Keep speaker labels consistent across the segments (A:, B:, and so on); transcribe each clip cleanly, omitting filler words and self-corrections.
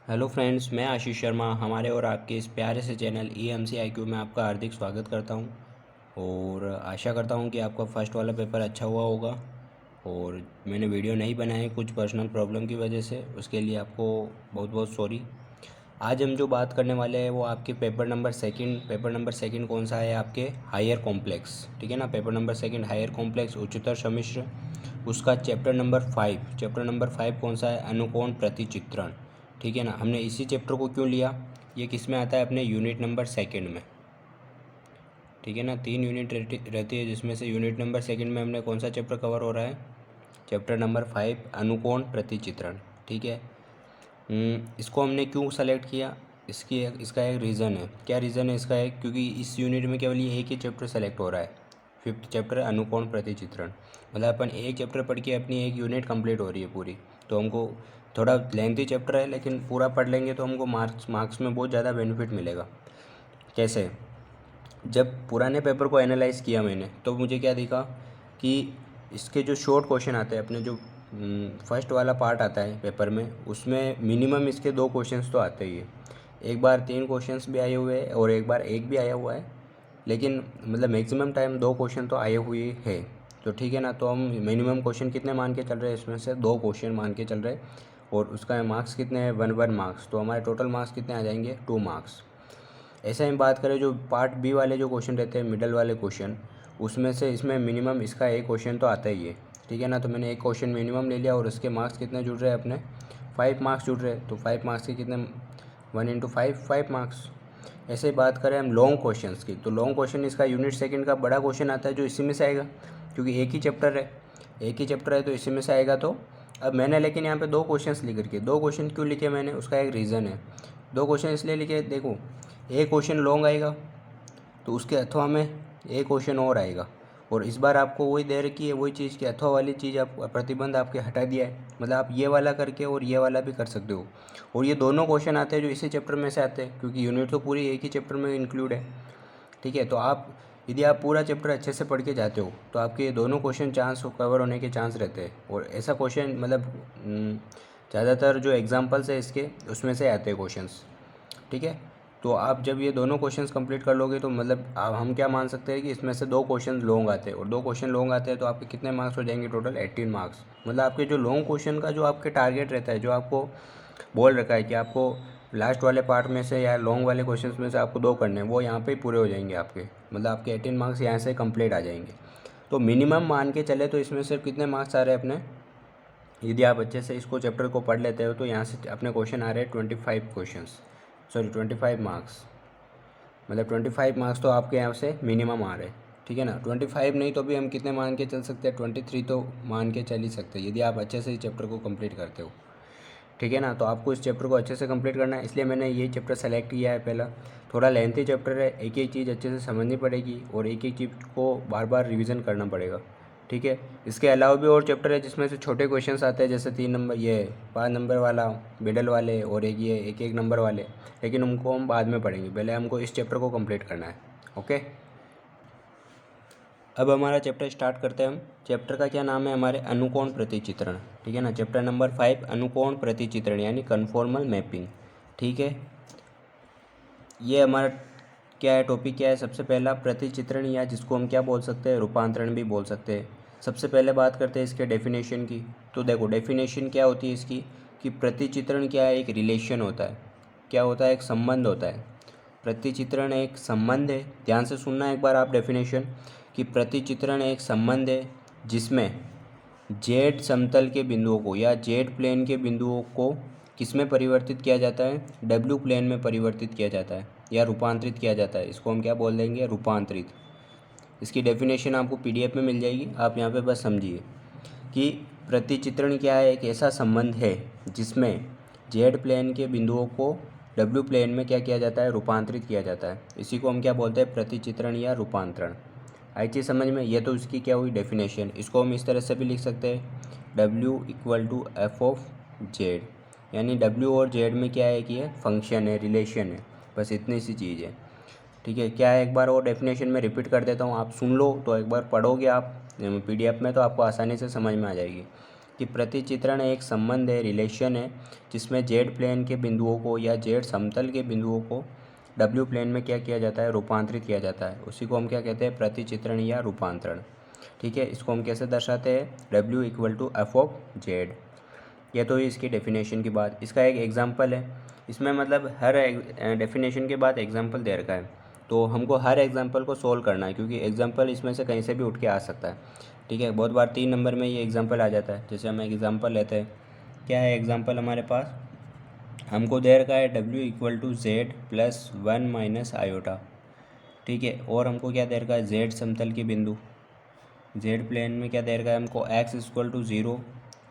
A: Hello friends, मैं आशीष शर्मा हमारे और आपके इस प्यारे से चैनल EMC IQ में आपका हार्दिक स्वागत करता हूं और आशा करता हूं कि आपका फ़र्स्ट वाला पेपर अच्छा हुआ होगा। और मैंने वीडियो नहीं बनाए कुछ पर्सनल प्रॉब्लम की वजह से, उसके लिए आपको बहुत बहुत सॉरी। आज हम जो बात करने वाले हैं वो आपके पेपर नंबर सेकंड कौन सा है आपके हायर कॉम्प्लेक्स, ठीक है ना। Paper number second higher complex उच्चतर सम्मिश्र, उसका चैप्टर नंबर 5 कौन सा है, अनुकोण प्रतिचित्रण, ठीक है ना। हमने इसी चैप्टर को क्यों लिया, ये किस में आता है, अपने यूनिट नंबर सेकंड में, ठीक है ना। 3 यूनिट रहती है जिसमें से यूनिट नंबर सेकंड में हमने कौन सा चैप्टर कवर हो रहा है, चैप्टर नंबर 5 अनुकोण प्रतिचित्रण, ठीक है। इसको हमने क्यों सेलेक्ट किया, इसका एक रीज़न है। क्या रीज़न है इसका, एक क्योंकि इस यूनिट में केवल ये एक ही चैप्टर सेलेक्ट हो रहा है, फिफ्थ चैप्टर अनुकोण प्रतिचित्रण। मतलब अपन एक चैप्टर पढ़ के अपनी एक यूनिट कंप्लीट हो रही है पूरी। तो हमको थोड़ा लेंथी चैप्टर है लेकिन पूरा पढ़ लेंगे तो हमको मार्क्स में बहुत ज़्यादा बेनिफिट मिलेगा। कैसे, जब पुराने पेपर को एनालाइज़ किया मैंने तो मुझे क्या दिखा कि इसके जो शॉर्ट क्वेश्चन आते हैं, अपने जो फर्स्ट वाला पार्ट आता है पेपर में, उसमें मिनिमम इसके 2 क्वेश्चंस तो आते ही है। एक बार 3 क्वेश्चंस भी आए हुए हैं और एक बार एक भी आया हुआ है, लेकिन मतलब मैक्सिमम टाइम 2 क्वेश्चन तो आए हुए हैं। तो ठीक है ना, तो हम मिनिमम क्वेश्चन कितने मान के चल रहे हैं, इसमें से 2 क्वेश्चन मान के चल रहे हैं और उसका मार्क्स कितने हैं, 1 1 मार्क्स। तो हमारे टोटल मार्क्स कितने आ जाएंगे, 2 मार्क्स। ऐसे हम बात करें जो पार्ट बी वाले जो क्वेश्चन रहते हैं, मिडल वाले क्वेश्चन, उसमें से इसमें मिनिमम इसका एक क्वेश्चन तो आता ही है, ठीक है ना। तो मैंने एक क्वेश्चन मिनिमम ले लिया और उसके मार्क्स कितने जुड़ रहे हैं अपने, 5 मार्क्स जुड़ रहे हैं। तो 5 मार्क्स के कितने, 1 × 5 5 मार्क्स। ऐसे ही बात करें हम लॉन्ग क्वेश्चंस की, तो लॉन्ग क्वेश्चन इसका यूनिट सेकंड का बड़ा क्वेश्चन आता है जो इसी में से आएगा, क्योंकि एक ही चैप्टर है तो इसी में से आएगा। तो अब मैंने लेकिन यहाँ पे 2 क्वेश्चंस लिख रखे, 2 क्वेश्चन क्यों लिखे मैंने, उसका एक रीज़न है। 2 क्वेश्चन इसलिए लिखे, देखो एक क्वेश्चन लॉन्ग आएगा तो उसके अथवा में एक क्वेश्चन और आएगा, और इस बार आपको वही दे रखी है, वही चीज़ की अथवा वाली चीज़, आप प्रतिबंध आपके हटा दिया है। मतलब आप ये वाला करके और ये वाला भी कर सकते हो। और ये दोनों क्वेश्चन आते हैं जो इसी चैप्टर में से आते हैं, क्योंकि यूनिट तो पूरी एक ही चैप्टर में इंक्लूड है, ठीक है। तो आप यदि आप पूरा चैप्टर अच्छे से पढ़ के जाते हो तो आपके ये दोनों क्वेश्चन चांस कवर होने के चांस रहते हैं। और ऐसा क्वेश्चन मतलब ज़्यादातर जो एग्जांपल्स है इसके उसमें से आते हैं क्वेश्चंस, ठीक है। तो आप जब ये दोनों क्वेश्चंस कंप्लीट कर लोगे तो मतलब आप हम क्या मान सकते हैं कि इसमें से 2 क्वेश्चन लॉन्ग आते हैं, और 2 क्वेश्चन लॉन्ग आते हैं तो आपके कितने मार्क्स हो जाएंगे, टोटल 18 मार्क्स। मतलब आपके जो लॉन्ग क्वेश्चन का जो आपके टारगेट रहता है, जो आपको बोल रखा है कि आपको लास्ट वाले पार्ट में से या लॉन्ग वाले क्वेश्चन में से आपको 2 करने हैं, वो यहाँ पे ही पूरे हो जाएंगे आपके। मतलब आपके 18 मार्क्स यहाँ से कंप्लीट आ जाएंगे। तो मिनिमम मान के चले तो इसमें सिर्फ कितने मार्क्स आ रहे हैं अपने, यदि आप अच्छे से इसको चैप्टर को पढ़ लेते हो तो यहाँ से अपने क्वेश्चन आ रहे हैं 25 मार्क्स। मतलब 25 मार्क्स तो आपके यहाँ से मिनिमम आ रहे हैं, ठीक है ना। 25 नहीं तो भी हम कितने मान के चल सकते हैं, 23 तो मान के चल ही सकते हैं, यदि आप अच्छे से इस चैप्टर को कंप्लीट करते हो, ठीक है ना। तो आपको इस चैप्टर को अच्छे से कंप्लीट करना है, इसलिए मैंने ये चैप्टर सेलेक्ट किया है। पहला थोड़ा लेंथी चैप्टर है, एक एक चीज़ अच्छे से समझनी पड़ेगी और एक एक चीज़ को बार बार रिवीजन करना पड़ेगा, ठीक है। इसके अलावा भी और चैप्टर है जिसमें से छोटे क्वेश्चंस आते हैं, जैसे 3 नंबर, ये 5 नंबर वाला, मिडल वाले, और एक ये 1 1 नंबर वाले, लेकिन उनको हम बाद में पढ़ेंगे, पहले हमको इस चैप्टर को कंप्लीट करना है, ओके। अब हमारा चैप्टर स्टार्ट करते हैं हम। चैप्टर का क्या नाम है हमारे, अनुकोण प्रतिचित्रण, ठीक है ना। चैप्टर नंबर 5 अनुकोण प्रतिचित्रण यानी कन्फॉर्मल मैपिंग, ठीक है। ये हमारा क्या है, टॉपिक क्या है, सबसे पहला प्रतिचित्रण, या जिसको हम क्या बोल सकते हैं, रूपांतरण भी बोल सकते हैं। सबसे पहले बात करते हैं इसके डेफिनेशन की। तो देखो डेफिनेशन क्या होती है इसकी, कि प्रतिचित्रण क्या है, एक रिलेशन होता है, क्या होता है, एक संबंध होता है। प्रतिचित्रण एक संबंध है, ध्यान से सुनना एक बार आप डेफिनेशन, कि प्रतिचित्रण एक संबंध है जिसमें जेड समतल के बिंदुओं को या जेड प्लेन के बिंदुओं को किस में परिवर्तित किया जाता है, डब्ल्यू प्लेन में परिवर्तित किया जाता है या रूपांतरित किया जाता है। इसको हम क्या बोल देंगे, रूपांतरित। इसकी डेफिनेशन आपको पीडीएफ में मिल जाएगी, आप यहाँ पे बस समझिए कि प्रतिचित्रण क्या है, एक ऐसा संबंध है जिसमें जेड प्लेन के बिंदुओं को डब्ल्यू प्लेन में क्या किया जाता है, रूपांतरित किया जाता है। इसी को हम क्या बोलते हैं, प्रतिचित्रण या रूपांतरण। आई चीज़ समझ में, ये तो इसकी क्या हुई डेफिनेशन। इसको हम इस तरह से भी लिख सकते हैं, W = F(z), यानी W और Z में क्या है कि ये फंक्शन है, रिलेशन है, बस इतनी सी चीज़ है, ठीक है। क्या है, एक बार और डेफिनेशन में रिपीट कर देता हूँ, आप सुन लो, तो एक बार पढ़ोगे आप पीडीएफ में तो आपको आसानी से समझ में आ जाएगी। कि प्रतिचित्रण एक संबंध है, रिलेशन है, जिसमें जेड प्लेन के बिंदुओं को या जेड समतल के बिंदुओं को डब्ल्यू प्लेन में क्या किया जाता है, रूपांतरित किया जाता है। उसी को हम क्या कहते हैं, प्रतिचित्रण या रूपांतरण। ठीक है, इसको हम कैसे दर्शाते हैं, W equal to F of Z. ये तो इसकी डेफिनेशन की बात। इसका एक एग्जांपल है, इसमें मतलब हर डेफिनेशन के बाद एग्जांपल दे रखा है, तो हमको हर एग्जांपल को सोल्व करना है, क्योंकि एग्जांपल इसमें से कहीं से भी उठ के आ सकता है। ठीक है, बहुत बार 3 नंबर में ये एग्जांपल आ जाता है। जैसे हम एक एग्जांपल लेते हैं, क्या है एग्जांपल हमारे पास, हमको दे रखा है W equal to Z plus 1 minus iota. ठीक है, और हमको क्या दे रखा है, जेड समतल के बिंदु, जेड प्लेन में क्या दे रखा है हमको, X equal to 0,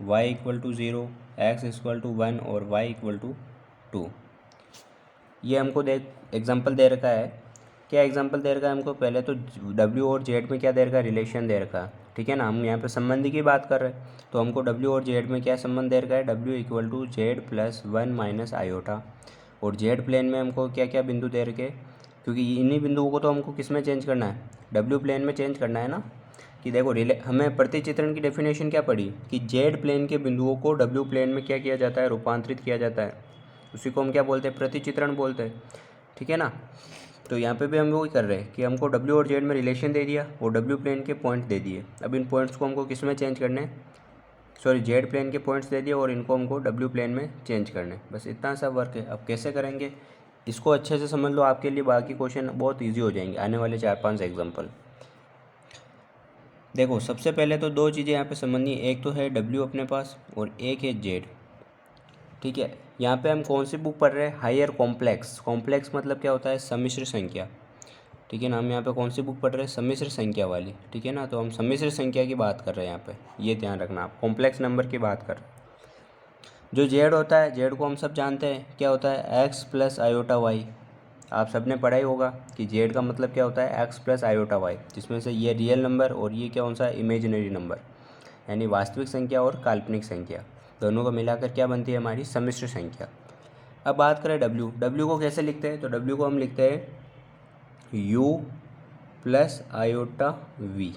A: Y equal to 0, X equal to 1 और वाई इक्वल टू 2। ये हमको एग्जांपल दे रखा है। क्या एग्जांपल दे रखा है हमको, पहले तो डब्ल्यू और जेड में क्या दे रखा है, रिलेशन दे रखा है। ठीक है ना, हम यहाँ पे संबंधी की बात कर रहे हैं, तो हमको डब्ल्यू और जेड में क्या संबंध दे रखा है, W equal to Z plus 1 minus iota. और जेड प्लेन में हमको क्या क्या बिंदु दे रखे, क्योंकि इन्हीं बिंदुओं को तो हमको किस में चेंज करना है, डब्ल्यू प्लेन में चेंज करना है ना। कि देखो हमें प्रतिचित्रण की डेफिनेशन क्या पड़ी, कि जेड प्लेन के बिंदुओं को डब्ल्यू प्लेन में क्या किया जाता है, रूपांतरित किया जाता है। उसी को हम क्या बोलते हैं, प्रतिचित्रण बोलते हैं। ठीक है ना, तो यहाँ पे भी हम वही कर रहे हैं कि हमको डब्ल्यू और जेड में रिलेशन दे दिया और डब्ल्यू प्लेन के पॉइंट दे दिए। अब इन पॉइंट्स को हमको किस में चेंज करने हैं, सॉरी जेड प्लेन के पॉइंट्स दे दिए और इनको हमको डब्ल्यू प्लेन में चेंज करने। बस इतना सा वर्क है। अब कैसे करेंगे, इसको अच्छे से समझ लो, आपके लिए बाकी क्वेश्चन बहुत ईजी हो जाएंगे आने वाले 4-5 एग्जाम्पल। देखो सबसे पहले तो 2 चीज़ें यहाँ पे समझनी है, एक तो है डब्ल्यू अपने पास और एक है जेड। ठीक है, यहाँ पे हम कौन सी बुक पढ़ रहे हैं, हायर कॉम्प्लेक्स। कॉम्प्लेक्स मतलब क्या होता है, सम्मिश्र संख्या। ठीक है ना, हम यहाँ पे कौन सी बुक पढ़ रहे हैं, सम्मिश्र संख्या वाली। ठीक है ना, तो हम सम्मिश्र संख्या की बात कर रहे हैं यहाँ पे, ये ध्यान रखना आप, कॉम्प्लेक्स नंबर की बात कर रहे हैं। जो जेड होता है, जेड को हम सब जानते हैं क्या होता है, एक्स प्लस आयोटा वाई। आप सब ने पढ़ा ही होगा कि जेड का मतलब क्या होता है, एक्स प्लस आयोटा वाई, जिसमें से ये रियल नंबर और ये क्या कौन सा, इमेजिनरी नंबर, यानी वास्तविक संख्या और काल्पनिक संख्या, दोनों को मिलाकर क्या बनती है, हमारी सम्मिश्र संख्या। अब बात करें डब्ल्यू, डब्ल्यू को कैसे लिखते हैं, तो डब्ल्यू को हम लिखते हैं यू प्लस आयोटा वी।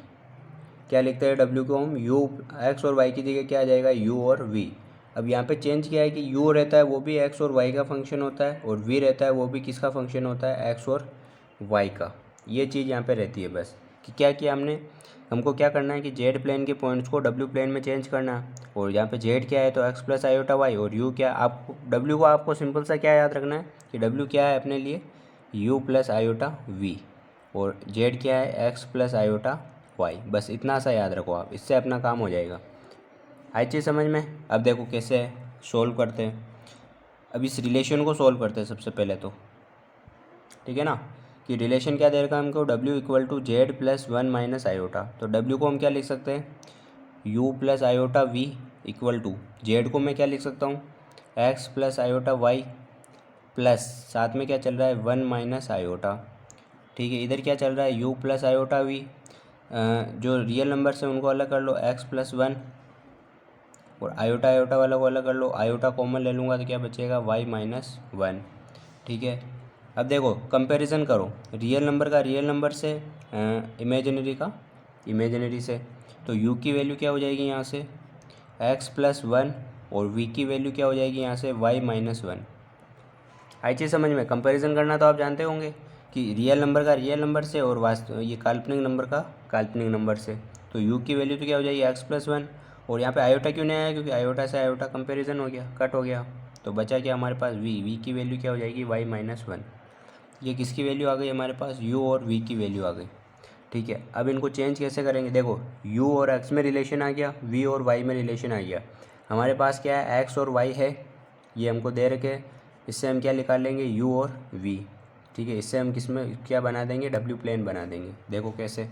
A: क्या लिखते हैं डब्ल्यू को हम, यू, एक्स और वाई की जगह क्या आ जाएगा, यू और वी। अब यहाँ पे चेंज किया है कि यू रहता है वो भी एक्स और वाई का फंक्शन होता है, और वी रहता है वो भी किसका फंक्शन होता है, एक्स और वाई का। ये चीज़ यहाँ पे रहती है बस, कि क्या किया हमने, हमको क्या करना है कि जेड प्लेन के पॉइंट्स को डब्ल्यू प्लेन में चेंज करना है। और यहाँ पे जेड क्या है, तो एक्स प्लस आयोटा वाई, और यू क्या, आपको डब्ल्यू को आपको सिंपल सा क्या याद रखना है कि डब्ल्यू क्या है अपने लिए, यू प्लस आयोटा वी, और जेड क्या है, एक्स प्लस आयोटा वाई। बस इतना सा याद रखो आप, इससे अपना काम हो जाएगा। आई चीज़ समझ में। अब देखो कैसे सोल्व करते हैं। अब इस रिलेशन को सोल्व करते हैं सबसे पहले तो। ठीक है ना, कि रिलेशन क्या दे रखा है हमको, W equal to Z plus 1 minus iota. तो डब्ल्यू को हम क्या लिख सकते हैं, U plus iota V equal to, Z को मैं क्या लिख सकता हूँ, X plus iota Y, plus साथ में क्या चल रहा है, 1 माइनस आयोटा। ठीक है, इधर क्या चल रहा है, यू प्लस आयोटा वी, जो रियल नंबर से उनको अलग कर लो, एक्स प्लस 1, और आयोटा आयोटा वाला को अलग कर लो, आयोटा कॉमन ले लूँगा तो क्या बचेगा, वाई माइनस 1। ठीक है, अब देखो कंपैरिजन करो रियल नंबर का रियल नंबर से, इमेजिनरी का इमेजिनरी से। तो u की वैल्यू क्या हो जाएगी यहाँ से, x प्लस 1, और v की वैल्यू क्या हो जाएगी यहाँ से, y माइनस 1। आई चीज़ समझ में। कंपैरिजन करना तो आप जानते होंगे कि रियल नंबर का रियल नंबर से और वास्तव ये काल्पनिक नंबर का काल्पनिक नंबर से। तो u की वैल्यू तो क्या हो जाएगी, x प्लस 1, और यहाँ पे आयोटा क्यों नहीं आया, क्योंकि आयोटा से आयोटा कंपैरिजन हो गया, कट हो गया। तो बचा क्या हमारे पास, v की वैल्यू क्या हो जाएगी, y माइनस 1। ये किसकी वैल्यू आ गई हमारे पास, u और v की वैल्यू आ गई। ठीक है, अब इनको चेंज कैसे करेंगे, देखो u और x में रिलेशन आ गया, v और y में रिलेशन आ गया। हमारे पास क्या है, x और y है, ये हमको दे रखे, इससे हम क्या निकाल लेंगे, u और v। ठीक है, इससे हम किस में क्या बना देंगे, w प्लेन बना देंगे। देखो कैसे,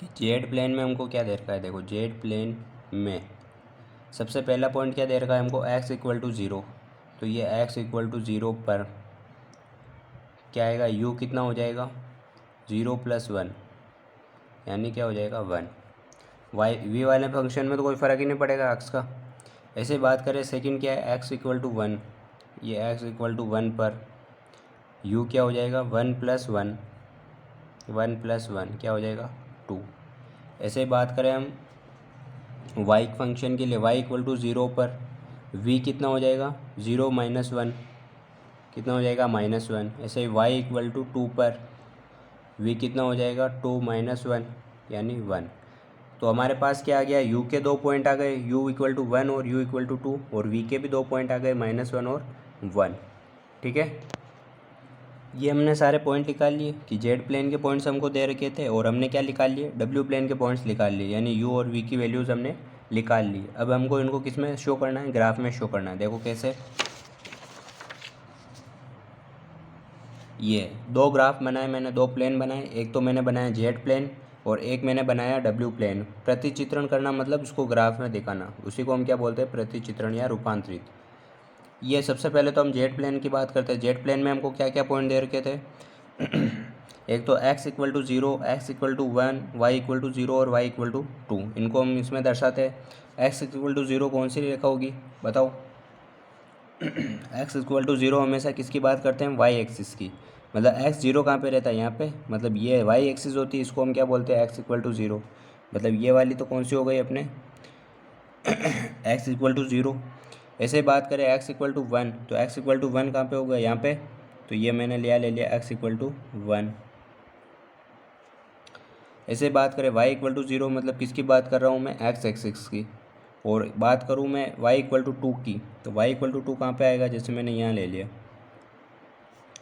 A: कि जेड प्लेन में हमको क्या दे रखा है, देखो जेड प्लेन में सबसे पहला पॉइंट क्या दे रखा है हमको, x इक्वल टू 0। तो ये x इक्वल टू 0 पर क्या आएगा, u कितना हो जाएगा, 0 प्लस 1, यानी क्या हो जाएगा 1। वाई वी वाले फंक्शन में तो कोई फ़र्क ही नहीं पड़ेगा x का। ऐसे बात करें सेकंड क्या है, x इक्वल टू 1, ये x इक्वल टू 1 पर u क्या हो जाएगा, 1 प्लस 1, 1 प्लस 1 क्या हो जाएगा 2। ऐसे ही बात करें हम वाई फंक्शन के लिए y इक्वल टू 0 पर v कितना हो जाएगा 0 माइनस 1 कितना हो जाएगा -1। ऐसे ही y इक्वल टू 2 पर v कितना हो जाएगा 2 माइनस 1 यानी 1। तो हमारे पास क्या आ गया, u के 2 पॉइंट आ गए, u इक्वल टू 1 और u इक्वल टू 2, और v के भी 2 पॉइंट आ गए -1 और 1। ठीक है, ये हमने सारे पॉइंट निकाल लिए कि जेड प्लेन के पॉइंट्स हमको दे रखे थे, और हमने क्या निकाल लिए, डब्ल्यू प्लेन के पॉइंट्स निकाल लिए, यानी यू और वी की वैल्यूज़ हमने निकाल ली। अब हमको इनको किस में शो करना है, ग्राफ में शो करना है। देखो कैसे, ये दो ग्राफ बनाए मैंने, दो प्लेन बनाए, एक तो मैंने बनाया जेड प्लेन और एक मैंने बनाया डब्ल्यू प्लेन। प्रतिचित्रण करना मतलब उसको ग्राफ में दिखाना, उसी को हम क्या बोलते हैं, प्रतिचित्रण या रूपांतरित। ये सबसे पहले तो हम जेड प्लेन की बात करते हैं। जेड प्लेन में हमको क्या क्या पॉइंट दे रखे थे एक तो x equal to 0, x equal to 1, y equal to 0 और y इक्वल टू 2, इनको हम इसमें दर्शाते हैं। x इक्वल टू 0 कौन सी रेखा होगी बताओ x इक्वल टू 0 हमेशा किसकी बात करते हैं, y एक्सिस की। मतलब x 0 कहाँ पे रहता है, यहाँ पे, मतलब ये y एक्सिस होती है, इसको हम क्या बोलते हैं, x इक्वल टू 0। मतलब ये वाली तो कौन सी हो गई अपने x इक्वल टू 0। ऐसे बात करें x इक्वल टू 1, तो x इक्वल टू 1 कहाँ पे होगा, यहाँ पे, तो ये मैंने ले लिया x इक्वल टू 1। ऐसे बात करें y इक्वल टू 0, मतलब किसकी बात कर रहा हूँ मैं, x एक्सिस की। और बात करूँ मैं y इक्वल टू 2 की, तो y इक्वल टू 2 कहाँ पे आएगा, जैसे मैंने यहाँ ले लिया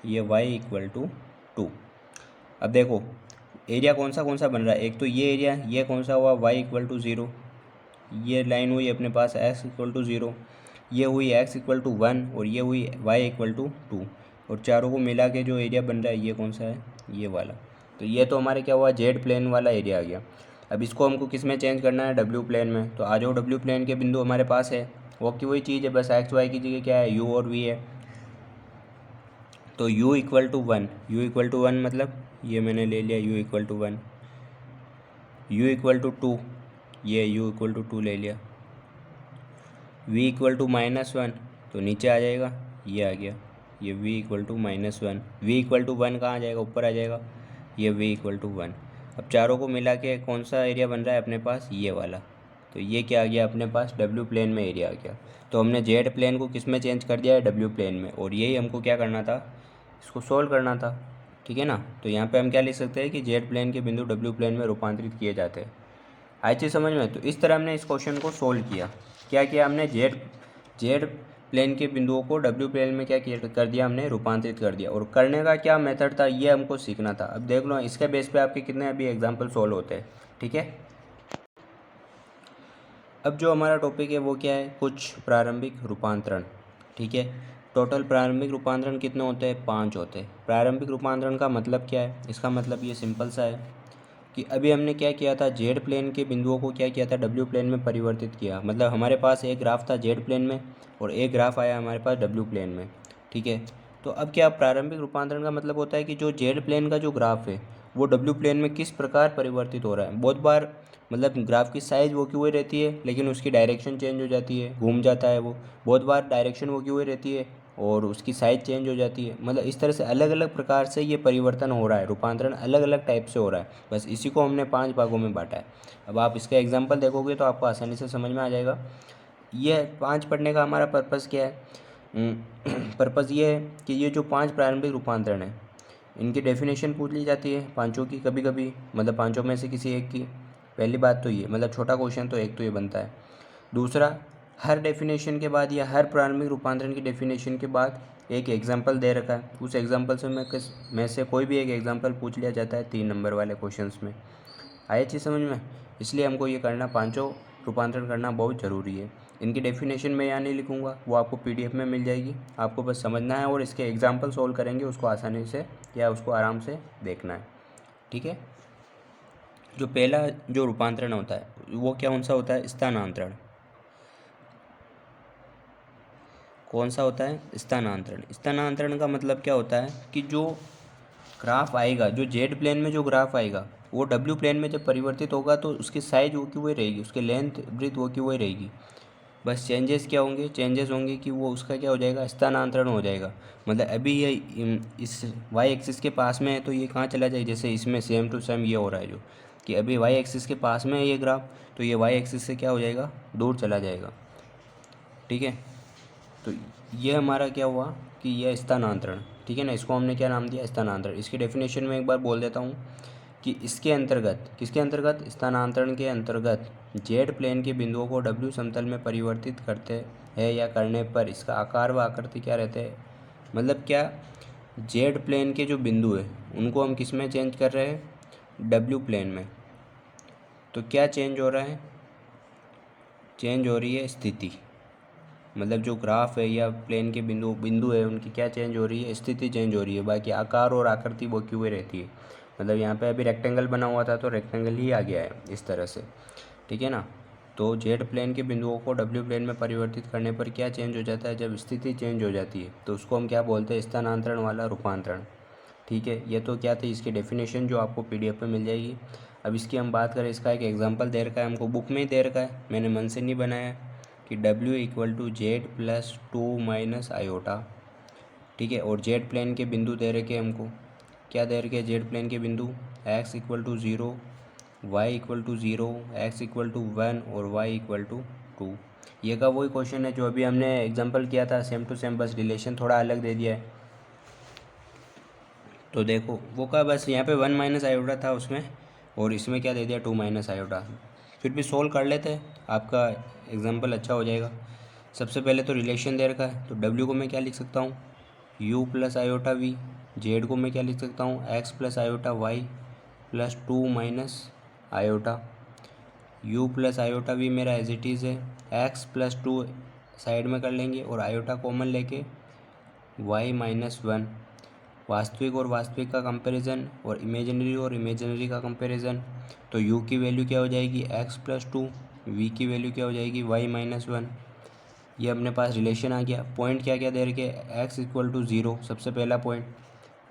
A: ये y इक्वल टू 2। अब देखो एरिया कौन सा बन रहा है, एक तो ये एरिया, ये कौन सा हुआ, y इक्वल टू 0, ये लाइन हुई अपने पास x इक्वल टू 0, ये हुई x इक्वल टू 1 और ये हुई y इक्वल टू 2, और चारों को मिला के जो एरिया बन रहा है ये कौन सा है, ये वाला। तो ये तो हमारे क्या हुआ, जेड प्लेन वाला एरिया आ गया। अब इसको हमको किस में चेंज करना है, डब्ल्यू प्लेन में। तो आ जाओ, डब्ल्यू प्लेन के बिंदु हमारे पास है, वो की वही चीज़ है, बस एक्स वाई की जगह क्या है, u और v है। तो u equal to 1, u equal to 1 मतलब ये मैंने ले लिया u equal to 1, u equal to 2, ये u इक्वल टू 2 ले लिया, v इक्वल टू -1 तो नीचे आ जाएगा, ये आ गया, ये v equal to -1, v equal to 1 कहाँ आ जाएगा, ऊपर आ जाएगा, ये v इक्वल टू 1। अब चारों को मिला के कौन सा एरिया बन रहा है अपने पास, ये वाला। तो ये क्या आ गया अपने पास, डब्ल्यू प्लेन में एरिया आ गया। तो हमने जेड प्लेन को किस में चेंज कर दिया है, डब्ल्यू प्लेन में, और यही हमको क्या करना था, इसको सोल्व करना था। ठीक है ना। तो यहाँ पे हम क्या लिख सकते हैं कि जेड प्लेन के बिंदु डब्ल्यू प्लेन में रूपांतरित किए जाते हैं। आई चीज़ समझ में। तो इस तरह हमने इस क्वेश्चन को सोल्व किया। क्या किया हमने, जेड प्लेन के बिंदुओं को डब्ल्यू प्लेन में क्या कर दिया हमने, रूपांतरित कर दिया। और करने का क्या मेथड था, ये हमको सीखना था। अब देख लो इसके बेस पे आपके कितने अभी एग्जाम्पल सोल्व होते हैं। ठीक है, अब जो हमारा टॉपिक है वो क्या है, कुछ प्रारंभिक रूपांतरण। ठीक है, टोटल प्रारंभिक रूपांतरण कितने होते हैं, 5 होते हैं। प्रारंभिक रूपांतरण का मतलब क्या है, इसका मतलब ये सिंपल सा है कि अभी हमने क्या किया था, जेड प्लेन के बिंदुओं को क्या किया था, डब्ल्यू प्लेन में परिवर्तित किया। मतलब हमारे पास एक ग्राफ था जेड प्लेन में और एक ग्राफ आया हमारे पास डब्ल्यू प्लेन में। ठीक है, तो अब क्या प्रारंभिक रूपांतरण का मतलब होता है कि जो जेड प्लेन का जो ग्राफ है वो डब्ल्यू प्लेन में किस प्रकार परिवर्तित हो रहा है। बहुत बार मतलब ग्राफ की साइज़ वो की हुई रहती है, लेकिन उसकी डायरेक्शन चेंज हो जाती है, घूम जाता है वो। बहुत बार डायरेक्शन वो की हुई रहती है और उसकी साइज़ चेंज हो जाती है। मतलब इस तरह से अलग अलग प्रकार से ये परिवर्तन हो रहा है, रूपांतरण अलग अलग टाइप से हो रहा है। बस इसी को हमने 5 भागों में बांटा है। अब आप इसका एग्जाम्पल देखोगे तो आपको आसानी से समझ में आ जाएगा। ये 5 पढ़ने का हमारा पर्पज़ क्या है, पर्पज़ ये है कि ये जो 5 प्रारंभिक रूपांतरण हैं इनकी डेफिनेशन पूछ ली जाती है पांचों की कभी कभी, मतलब पांचों में से किसी एक की। पहली बात तो ये, मतलब छोटा क्वेश्चन तो एक तो ये बनता है। दूसरा, हर डेफिनेशन के बाद या हर प्रारंभिक रूपांतरण की डेफिनेशन के बाद एक एग्जांपल दे रखा है, उस एग्जांपल से में से कोई भी एक एग्जांपल पूछ लिया जाता है 3 नंबर वाले क्वेश्चंस में। आया चीज़ समझ में। इसलिए हमको ये करना, पांचों रूपांतरण करना बहुत ज़रूरी है। इनकी डेफिनेशन मैं यहाँ नहीं लिखूँगा, वो आपको PDF में मिल जाएगी। आपको बस समझना है और इसके एग्जाम्पल सोल्व करेंगे, उसको आसानी से या उसको आराम से देखना है। ठीक है, जो पहला जो रूपांतरण होता है वो क्या कौन सा होता है, स्थानांतरण। कौन सा होता है, स्थानांतरण। स्थानांतरण का मतलब क्या होता है कि जो ग्राफ आएगा, जो जेड प्लेन में जो ग्राफ आएगा वो डब्ल्यू प्लेन में जब परिवर्तित होगा तो उसकी साइज वो की वही रहेगी, उसके लेंथ ब्रीथ वो की वही रहेगी। बस चेंजेस क्या होंगे, चेंजेस होंगे कि वो उसका क्या हो जाएगा, स्थानांतरण हो जाएगा। मतलब अभी ये इस वाई एक्सिस के पास में है तो ये कहाँ चला जाए, जैसे इसमें सेम टू सेम ये हो रहा है जो, कि अभी वाई एक्सिस के पास में है ये ग्राफ, तो ये वाई एक्सिस से क्या हो जाएगा, दूर चला जाएगा। ठीक है, तो ये हमारा क्या हुआ कि यह स्थानांतरण, ठीक है ना, इसको हमने क्या नाम दिया, स्थानांतरण। इसकी डेफिनेशन में एक बार बोल देता हूँ कि इसके अंतर्गत, किसके अंतर्गत, स्थानांतरण के अंतर्गत जेड प्लेन के बिंदुओं को डब्ल्यू समतल में परिवर्तित करते हैं या करने पर इसका आकार व आकृति क्या रहते हैं, मतलब क्या जेड प्लेन के जो बिंदु है उनको हम किस में चेंज कर रहे हैं, डब्ल्यू प्लेन में। तो क्या चेंज हो रहा है, चेंज हो रही है स्थिति, मतलब जो ग्राफ है या प्लेन के बिंदु है उनकी क्या चेंज हो रही है, स्थिति चेंज हो रही है, बाकी आकार और आकृति वो क्यों रहती है। मतलब यहाँ पे अभी रेक्टेंगल बना हुआ था तो रेक्टेंगल ही आ गया है इस तरह से, ठीक है ना। तो जेड प्लेन के बिंदुओं को डब्ल्यू प्लेन में परिवर्तित करने पर क्या चेंज हो जाता है, जब स्थिति चेंज हो जाती है तो उसको हम क्या बोलते हैं, स्थानांतरण वाला रूपांतरण। ठीक है, ये तो क्या थी इसकी डेफिनेशन जो आपको पीडीएफ पे मिल जाएगी। अब इसकी हम बात करें, इसका एक एग्जांपल दे रखा है हमको, बुक में ही दे रखा है, मैंने मन से नहीं बनाया कि W equal to Z plus 2 minus iota. ठीक है, और जेड प्लेन के बिंदु दे रखे हमको, क्या दे रखे, जेड प्लेन के बिंदु x equal to 0, Y equal to 0, X equal to 1 और y इक्वल टू 2। ये का वही क्वेश्चन है जो अभी हमने एग्जांपल किया था, सेम टू सेम, बस रिलेशन थोड़ा अलग दे दिया है। तो देखो वो का बस यहाँ पे 1 माइनस आयोटा था उसमें, और इसमें क्या दे दिया, 2 माइनस आयोटा। फिर भी सोल्व कर लेते हैं, आपका एग्जांपल अच्छा हो जाएगा। सबसे पहले तो रिलेशन दे रखा है, तो W को मैं क्या लिख सकता हूँ, U plus iota V। Z को मैं क्या लिख सकता हूँ, x plus iota Y plus 2 minus iota. U plus iota V मेरा एज इट इज़ है, x प्लस 2 साइड में कर लेंगे और आयोटा कॉमन लेके y माइनस 1। वास्तविक और वास्तविक का कंपैरिजन और इमेजिनरी का कंपैरिजन। तो u की वैल्यू क्या हो जाएगी, x प्लस 2, v की वैल्यू क्या हो जाएगी, y माइनस 1। ये अपने पास रिलेशन आ गया। पॉइंट क्या क्या दे रखे, x इक्वल टू 0 सबसे पहला पॉइंट,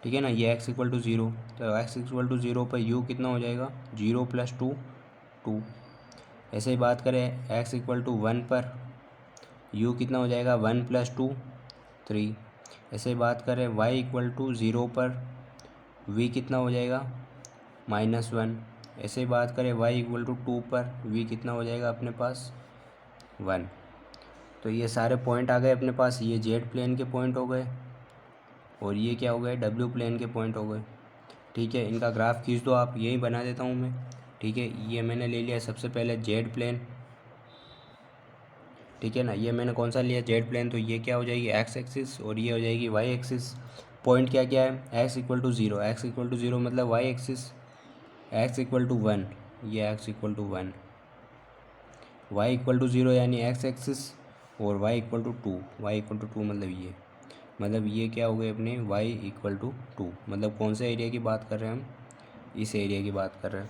A: ठीक है ना, ये x इक्वल टू 0, तो x इक्वल टू 0 पर u कितना हो जाएगा, 0 प्लस 2 2। ऐसे ही बात करें x इक्वल टू 1 पर u कितना हो जाएगा, 1 प्लस 2 3। ऐसे ही बात करें y इक्वल टू 0 पर v कितना हो जाएगा, माइनस 1। ऐसे ही बात करें y इक्वल टू 2 पर v कितना हो जाएगा अपने पास 1। तो ये सारे पॉइंट आ गए अपने पास, ये जेड प्लेन के पॉइंट हो गए और ये क्या हो गए, डब्ल्यू प्लेन के पॉइंट हो गए। ठीक है, इनका ग्राफ खींच दो आप, यही बना देता हूँ मैं। ठीक है, ये मैंने ले लिया सबसे पहले जेड प्लेन, ठीक है ना, ये मैंने कौन सा लिया, जेड प्लेन, तो ये क्या हो जाएगी, एक्स एक्सिस और ये हो जाएगी वाई एक्सिस। पॉइंट क्या क्या है, X equal to 0, X equal to 0 मतलब Y axis, X equal to 1, ये X equal to 1, Y equal to 0 यानी एक्स एक्सिस, और Y equal to 2, Y equal to 2 मतलब ये क्या हो गए अपने वाई इक्वल टू 2, मतलब कौन से एरिया की बात कर रहे हैं हम, इस एरिया की बात कर रहे हैं।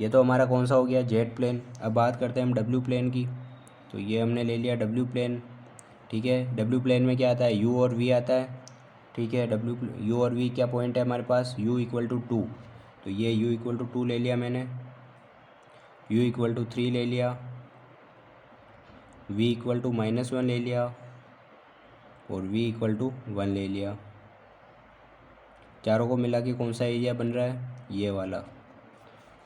A: ये तो हमारा कौन सा हो गया, जेड प्लेन। अब बात करते हैं हम डब्ल्यू प्लेन की, तो ये हमने ले लिया डब्ल्यू प्लेन। ठीक है, डब्ल्यू प्लेन में क्या आता है, यू और वी आता है। ठीक है, यू और वी क्या पॉइंट है हमारे पास, यू इक्वल टू 2, तो ये यू इक्वल टू 2 ले लिया मैंने, यू इक्वल टू 3 ले लिया, वी इक्वल टू माइनस 1 ले लिया और वी इक्वल टू 1 ले लिया। चारों को मिला के कौन सा एरिया बन रहा है, ये वाला।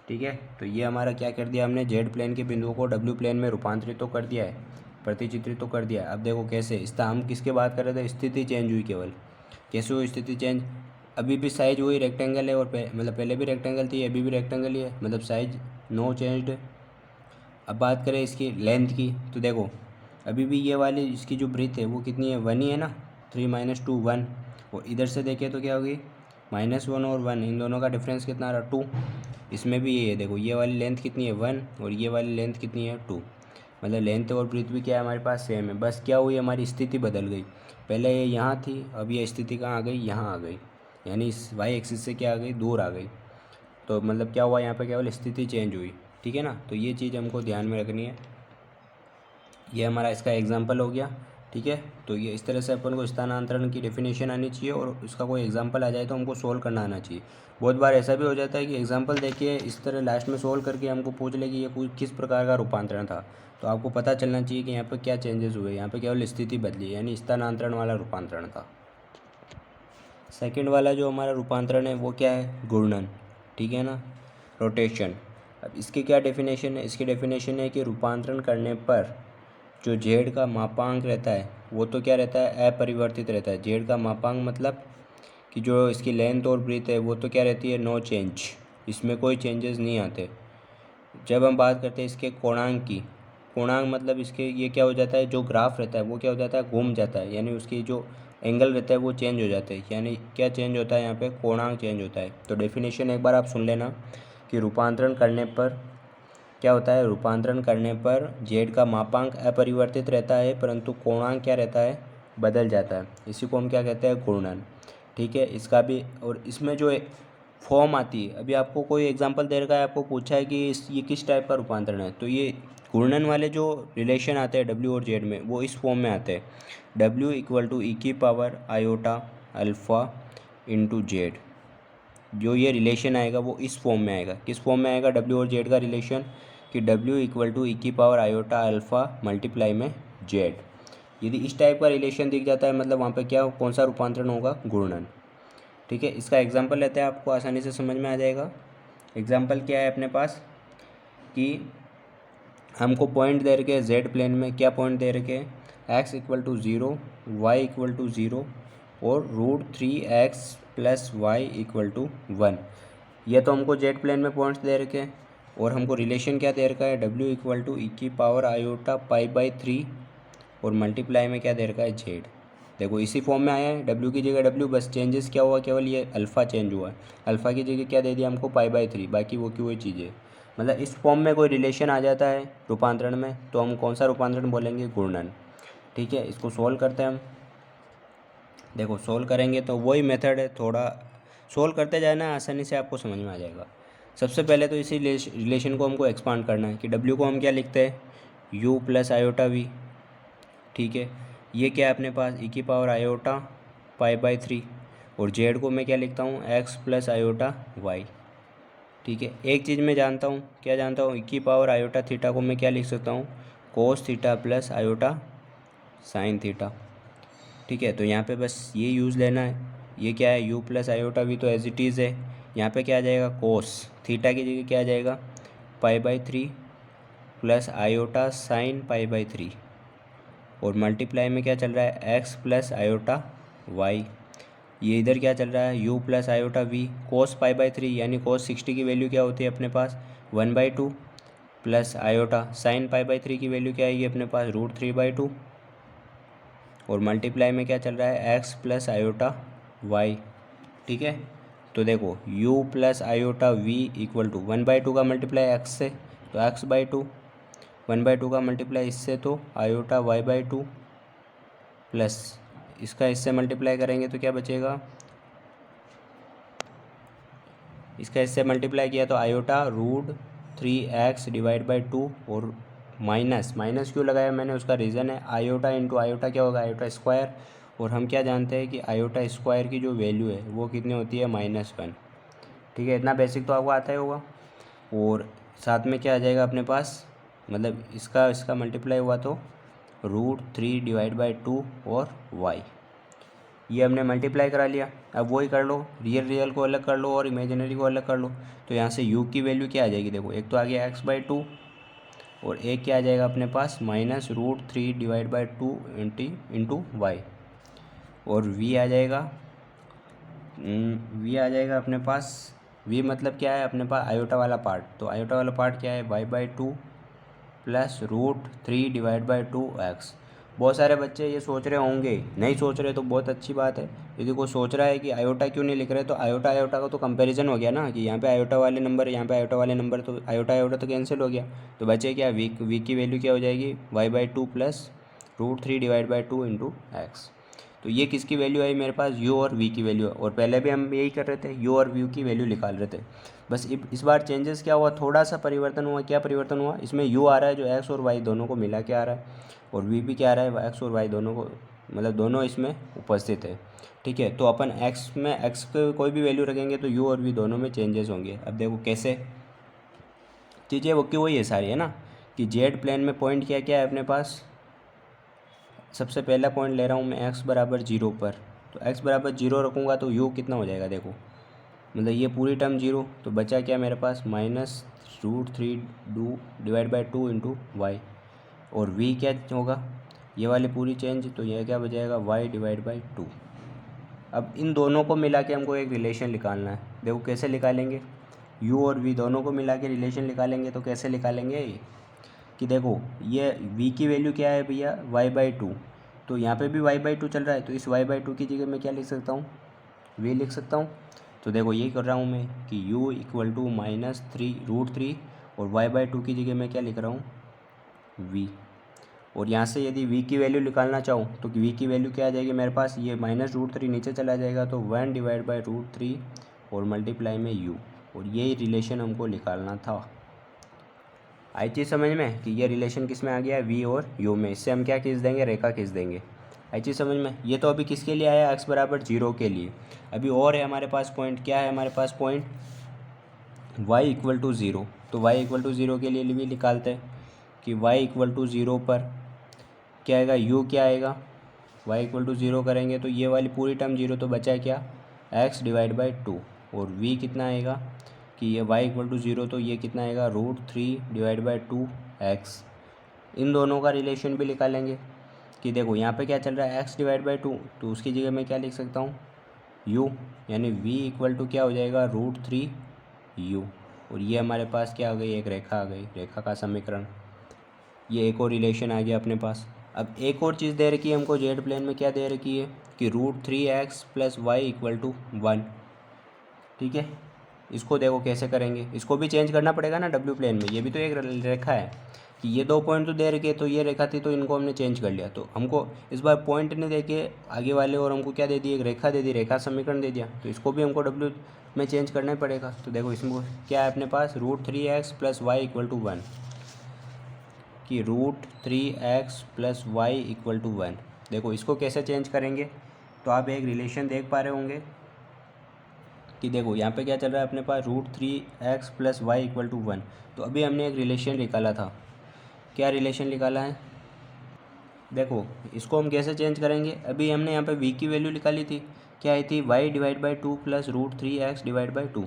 A: ठीक है, तो ये हमारा क्या कर दिया हमने, जेड प्लेन के बिंदुओं को डब्ल्यू प्लेन में रूपांतरित तो कर दिया है, प्रतिचित्रित तो कर दिया। अब देखो कैसे, इसका हम किसके बात कर रहे थे, स्थिति चेंज हुई केवल, कैसे हुई स्थिति चेंज, अभी भी साइज वही रेक्टेंगल है और मतलब पहले भी रेक्टेंगल थी, अभी भी रेक्टेंगल ही है, मतलब साइज नो चेंज्ड। अब बात करें इसकी लेंथ की, तो देखो अभी भी ये वाली इसकी जो ब्रीथ है वो कितनी है, 1 ही है ना, 3 माइनस 2 1, और इधर से देखें तो क्या होगी, -1 और 1, इन दोनों का डिफरेंस कितना आ रहा, 2। इसमें भी ये है, देखो ये वाली लेंथ कितनी है 1 और ये वाली लेंथ कितनी है 2, मतलब लेंथ और ब्रीथ भी क्या है हमारे पास सेम है। बस क्या हुई, हमारी स्थिति बदल गई, पहले ये यहाँ थी, अब ये स्थिति कहाँ आ गई, यहाँ आ गई, यानी इस वाई एक्सिस से क्या आ गई, दूर आ गई। तो मतलब क्या हुआ, यहाँ पे केवल स्थिति चेंज हुई। ठीक है ना, तो ये चीज़ हमको ध्यान में रखनी है। ये हमारा इसका एग्जाम्पल हो गया। ठीक है, तो ये इस तरह से अपन को स्थानांतरण की डेफिनेशन आनी चाहिए और उसका कोई एग्जांपल आ जाए तो हमको सोल्व करना आना चाहिए। बहुत बार ऐसा भी हो जाता है कि एग्जांपल देखिए इस तरह लास्ट में सोल्व करके हमको पूछ ले कि ये कोई किस प्रकार का रूपांतरण था, तो आपको पता चलना चाहिए कि यहाँ पर क्या चेंजेस हुए, यहाँ पर केवल स्थिति बदली, यानी स्थानांतरण वाला रूपांतरण था। सेकेंड वाला जो हमारा रूपांतरण है वो क्या है, घूर्णन। ठीक है ना, रोटेशन। अब इसकी क्या डेफिनेशन है, इसकी डेफिनेशन है कि रूपांतरण करने पर जो जेड का मापांक रहता है वो तो क्या रहता है, अपरिवर्तित रहता है। जेड का मापांक मतलब कि जो इसकी लेंथ और ब्रीथ है वो तो क्या रहती है, नो चेंज, इसमें कोई चेंजेस नहीं आते। जब हम बात करते हैं इसके कोणांक की, कोणांक मतलब इसके ये क्या हो जाता है, जो ग्राफ रहता है वो क्या हो जाता है, घूम जाता है, यानी उसकी जो एंगल रहता है वो चेंज हो जाते हैं। यानी क्या चेंज होता है, यहाँ पे कोणांक चेंज होता है। तो डेफिनेशन एक बार आप सुन लेना कि रूपांतरण करने पर क्या होता है, रूपांतरण करने पर जेड का मापांक अपरिवर्तित रहता है परंतु कोणांक क्या रहता है, बदल जाता है। इसी को हम क्या कहते हैं, घूर्णन। ठीक है, इसका भी, और इसमें जो फॉर्म आती है, अभी आपको कोई एग्जांपल दे रखा है, आपको पूछा है कि ये किस टाइप का रूपांतरण है, तो ये घूर्णन वाले जो रिलेशन आते हैं डब्ल्यू और जेड में वो इस फॉर्म में आते हैं, डब्ल्यू इक्वल टू ई की power iota alpha into Z. जो ये रिलेशन आएगा वो इस फॉर्म में आएगा। किस फॉर्म में आएगा, डब्ल्यू और जेड का रिलेशन, कि डब्ल्यू इक्वल टू ई की पावर आयोटा अल्फ़ा मल्टीप्लाई में जेड। यदि इस टाइप का रिलेशन दिख जाता है मतलब वहाँ पे क्या, कौन सा रूपांतरण होगा, घूर्णन। ठीक है, इसका एग्जांपल लेते हैं, आपको आसानी से समझ में आ जाएगा। एग्जांपल क्या है अपने पास कि हमको पॉइंट दे रखे हैं जेड प्लेन में, क्या पॉइंट दे रखे हैं, X equal to zero, Y equal to zero और √3x plus Y equal to 1। ये तो हमको जेड प्लेन में पॉइंट्स दे रखे हैं और हमको रिलेशन क्या दे रखा है, डब्ल्यू इक्वल टू ई की पावर आयोटा पाई/3 और मल्टीप्लाई में क्या दे रखा है, जेड। देखो इसी फॉर्म में आया है, डब्ल्यू की जगह डब्ल्यू, बस चेंजेस क्या हुआ, केवल ये अल्फ़ा चेंज हुआ है। अल्फ़ा की जगह क्या दे दिया हमको, पाई/3, बाकी वो की वही चीज़ें। मतलब इस फॉर्म में कोई रिलेशन आ जाता है रूपांतरण में तो हम कौन सा रूपांतरण बोलेंगे, घूर्णन। ठीक है, इसको सोल्व करते हैं हम। देखो सोल्व करेंगे तो वही मेथड है, थोड़ा सोल्व करते जाए ना, आसानी से आपको समझ में आ जाएगा। सबसे पहले तो इसी रिलेशन को हमको एक्सपांड करना है कि डब्ल्यू को हम क्या लिखते हैं, यू प्लस आयोटा वी। ठीक है, ये क्या है अपने पास, ई की पावर आयोटा पाई/3 और जेड को मैं क्या लिखता हूँ, एक्स प्लस आयोटा वाई। ठीक है, एक चीज़ मैं जानता हूँ, क्या जानता हूँ, ई की पावर आयोटा थीटा को मैं क्या लिख सकता हूँ, कोस theta plus iota sine theta. ठीक है, तो यहाँ पे बस ये यूज़ लेना है। ये क्या है, यू प्लस आयोटा वी तो एज इट इज़ है। यहाँ पे क्या आ जाएगा, कोस थीटा की जगह क्या आ जाएगा, पाई/3 प्लस आयोटा साइन पाई/3 और मल्टीप्लाई में क्या चल रहा है, एक्स प्लस आयोटा वाई। ये इधर क्या चल रहा है, यू प्लस आयोटा वी, कोस पाई/3 यानी कोस 60 की वैल्यू क्या होती है अपने पास, 1/2 प्लस आयोटा साइन पाई/3 की वैल्यू क्या आएगी अपने पास, √3/2 और मल्टीप्लाई में क्या चल रहा है, एक्स प्लस आयोटा वाई। ठीक है, तो देखो u plus iota v equal to 1/2 का मल्टीप्लाई एक्स से तो x/2, 1/2 का मल्टीप्लाई इससे तो आयोटा y/2 प्लस इसका इससे मल्टीप्लाई करेंगे तो क्या बचेगा, इसका इससे मल्टीप्लाई किया तो आयोटा √3x डिवाइड बाई 2 और माइनस, माइनस क्यों लगाया मैंने, उसका रीज़न है आयोटा इंटू आयोटा क्या होगा, आयोटा स्क्वायर, और हम क्या जानते हैं कि आयोटा स्क्वायर की जो वैल्यू है वो कितनी होती है, -1। ठीक है, इतना बेसिक तो आपको आता ही होगा। और साथ में क्या आ जाएगा अपने पास, मतलब इसका इसका मल्टीप्लाई हुआ तो √3 डिवाइड बाई 2 और y, ये हमने मल्टीप्लाई करा लिया। अब वही कर लो, रियल रियल को अलग कर लो और इमेजिनरी को अलग कर लो। तो यहाँ से u की वैल्यू क्या आ जाएगी, देखो एक तो आ गया x/2 और एक क्या आ जाएगा अपने पास, -√3 डिवाइड बाई 2 इंटू वाई, और v आ जाएगा अपने पास, v मतलब क्या है अपने पास, आयोटा वाला पार्ट, तो आयोटा वाला पार्ट क्या है, y/2 plus √3 divide by 2x। बहुत सारे बच्चे ये सोच रहे होंगे, नहीं सोच रहे तो बहुत अच्छी बात है। यदि कोई सोच रहा है कि आयोटा क्यों नहीं लिख रहे, तो आयोटा आयोटा का तो कंपैरिजन हो गया ना, कि यहाँ पे आयोटा वाले नंबर, यहाँ पे आयोटा वाले नंबर, तो आयोटा आयोटा तो कैंसिल हो गया, तो बचे क्या, वी की वैल्यू क्या हो जाएगी, y/2 plus √3 divide by 2 into x. तो ये किसकी वैल्यू आई मेरे पास, u और v की वैल्यू है, और पहले भी हम यही कर रहे थे, u और v की वैल्यू निकाल रहे थे। बस इस बार चेंजेस क्या हुआ, थोड़ा सा परिवर्तन हुआ। क्या परिवर्तन हुआ, इसमें u आ रहा है जो x और y दोनों को मिला के आ रहा है, और v भी क्या आ रहा है, x और y दोनों को, मतलब दोनों इसमें उपस्थित है। ठीक है, तो अपन x में x के कोई भी वैल्यू रखेंगे तो u और v दोनों में चेंजेस होंगे। अब देखो कैसे, चीज़ें वो क्यों वही है सारी, है ना, कि जेड प्लेन में पॉइंट क्या क्या है अपने पास। सबसे पहला पॉइंट ले रहा हूँ मैं x बराबर 0 पर, तो x बराबर 0 रखूँगा तो u कितना हो जाएगा, देखो मतलब ये पूरी टर्म जीरो, तो बचा क्या मेरे पास -√3 डिवाइड बाई 2 इंटू वाई। और v क्या होगा, ये वाली पूरी चेंज, तो यह क्या बचाएगा y डिवाइड बाई 2। अब इन दोनों को मिला के हमको एक रिलेशन निकालना है। देखो कैसे निकालेंगे, u और v दोनों को मिला के रिलेशन निकालेंगे तो कैसे निकालेंगे कि देखो ये v की वैल्यू क्या है भैया y/2, तो यहाँ पे भी y/2 चल रहा है, तो इस y/2 की जगह मैं क्या लिख सकता हूँ, v लिख सकता हूँ। तो देखो यही कर रहा हूँ मैं कि u इक्वल टू -√3 और y/2 की जगह मैं क्या लिख रहा हूँ v। और यहाँ से यदि v की वैल्यू निकालना चाहूँ तो v की वैल्यू क्या आ जाएगी मेरे पास, ये -√3 नीचे चला जाएगा तो 1 डिवाइड बाई √3 और मल्टीप्लाई में u, और यही रिलेशन हमको निकालना था। आई चीज़ समझ में कि ये रिलेशन किस में आ गया है, v और u में। इससे हम क्या खींच देंगे, रेखा खींच देंगे। आई चीज़ समझ में। ये तो अभी किसके लिए आया, x बराबर 0 के लिए। अभी और है हमारे पास पॉइंट, क्या है हमारे पास पॉइंट, y इक्वल टू 0। तो y इक्वल टू 0 के लिए भी निकालते हैं कि y इक्वल टू 0 पर क्या आएगा, u क्या आएगा, y इक्वल टू 0 करेंगे तो ये वाली पूरी टर्म 0, तो बचा क्या x डिवाइड बाई 2। और v कितना आएगा कि ये y इक्वल टू 0, तो ये कितना आएगा √3 डिवाइड बाई 2x। इन दोनों का रिलेशन भी निकालेंगे कि देखो यहाँ पे क्या चल रहा है x डिवाइड बाई 2, तो उसकी जगह मैं क्या लिख सकता हूँ u, यानी v इक्वल टू क्या हो जाएगा √3u। और ये हमारे पास क्या आ गई, एक रेखा आ गई, रेखा का समीकरण। ये एक और रिलेशन आ गया अपने पास। अब एक और चीज़ दे रखी है हमको, जेड प्लेन में क्या दे रखी है कि √3x plus Y equal to 1। ठीक है, इसको देखो कैसे करेंगे, इसको भी चेंज करना पड़ेगा ना डब्ल्यू प्लेन में। ये भी तो एक रेखा है कि ये 2 पॉइंट तो दे रखे, तो ये रेखा थी तो इनको हमने चेंज कर लिया। तो हमको इस बार पॉइंट नहीं दे के आगे वाले और हमको क्या दे दी, एक रेखा दे दी, रेखा समीकरण दे दिया, तो इसको भी हमको डब्ल्यू में चेंज करना ही पड़ेगा। तो देखो इसमें क्या है अपने पास, √3x plus Y equal to 1, कि √3x plus Y equal to 1। देखो इसको कैसे चेंज करेंगे, तो आप एक रिलेशन देख पा रहे होंगे कि देखो यहाँ पे क्या चल रहा है अपने पास, √3x plus Y equal to 1। तो अभी हमने एक रिलेशन निकाला था, क्या रिलेशन निकाला है, देखो इसको हम कैसे चेंज करेंगे। अभी हमने यहाँ पे v की वैल्यू निकाली थी, क्या आई थी y divide by 2 plus √3x divide by 2।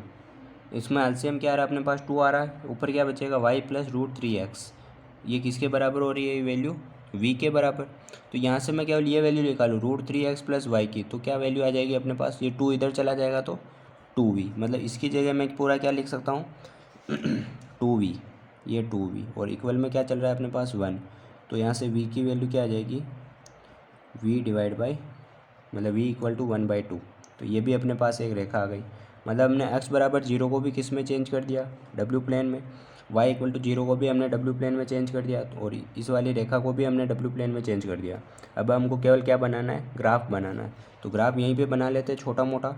A: इसमें एलसीएम क्या आ रहा है अपने पास, 2 आ रहा है, ऊपर क्या बचेगा y प्लस √3x। ये किसके बराबर हो रही है ये वैल्यू, v के बराबर। तो यहाँ से मैं केवल ये वैल्यू निकालूँ √3x प्लस वाई की, तो क्या वैल्यू आ जाएगी अपने पास, ये 2 इधर चला जाएगा तो 2v, मतलब इसकी जगह मैं पूरा क्या लिख सकता हूँ 2v, ये 2v, और इक्वल में क्या चल रहा है अपने पास 1। तो यहाँ से v की वैल्यू क्या आ जाएगी, v डिवाइड बाई, मतलब v इक्वल टू 1/2। तो ये भी अपने पास एक रेखा आ गई। मतलब हमने x बराबर 0 को भी किस में चेंज कर दिया, w प्लेन में। y इक्वल टू 0 को भी हमने w प्लेन में चेंज कर दिया, और इस वाली रेखा को भी हमने w प्लेन में चेंज कर दिया। अब हमको केवल क्या बनाना है, ग्राफ बनाना है। तो ग्राफ यहीं पे बना लेते हैं छोटा मोटा,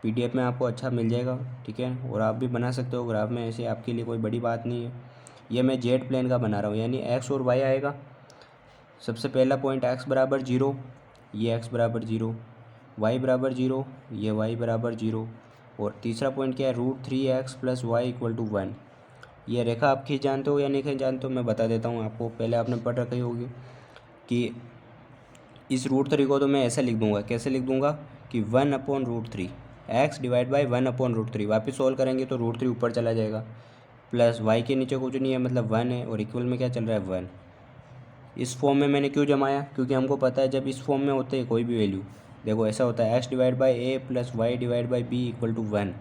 A: PDF में आपको अच्छा मिल जाएगा। ठीक है, और आप भी बना सकते हो ग्राफ में, ऐसे आपके लिए कोई बड़ी बात नहीं है। ये मैं जेड प्लेन का बना रहा हूँ, यानी x और y आएगा। सबसे पहला पॉइंट x बराबर 0, ये x बराबर 0, y बराबर 0, ये y बराबर 0, और तीसरा पॉइंट क्या है, √3x plus Y equal to 1। ये रेखा आप खींच जानते हो या नहीं खींच जानते हो, मैं बता देता हूँ आपको, पहले आपने पढ़ रखी होगी कि इस √3 को तो मैं ऐसे लिख दूंगा, कैसे लिख दूंगा कि 1/√3 x डिवाइड बाई 1/√3। वापस सॉल्व करेंगे तो √3 ऊपर चला जाएगा, प्लस y के नीचे कुछ नहीं है, मतलब 1 है, और इक्वल में क्या चल रहा है 1। इस फॉर्म में मैंने क्यों जमाया, क्योंकि हमको पता है जब इस फॉर्म में होते हैं कोई भी वैल्यू, देखो ऐसा होता है x divide by A plus Y divide by B equal to 1।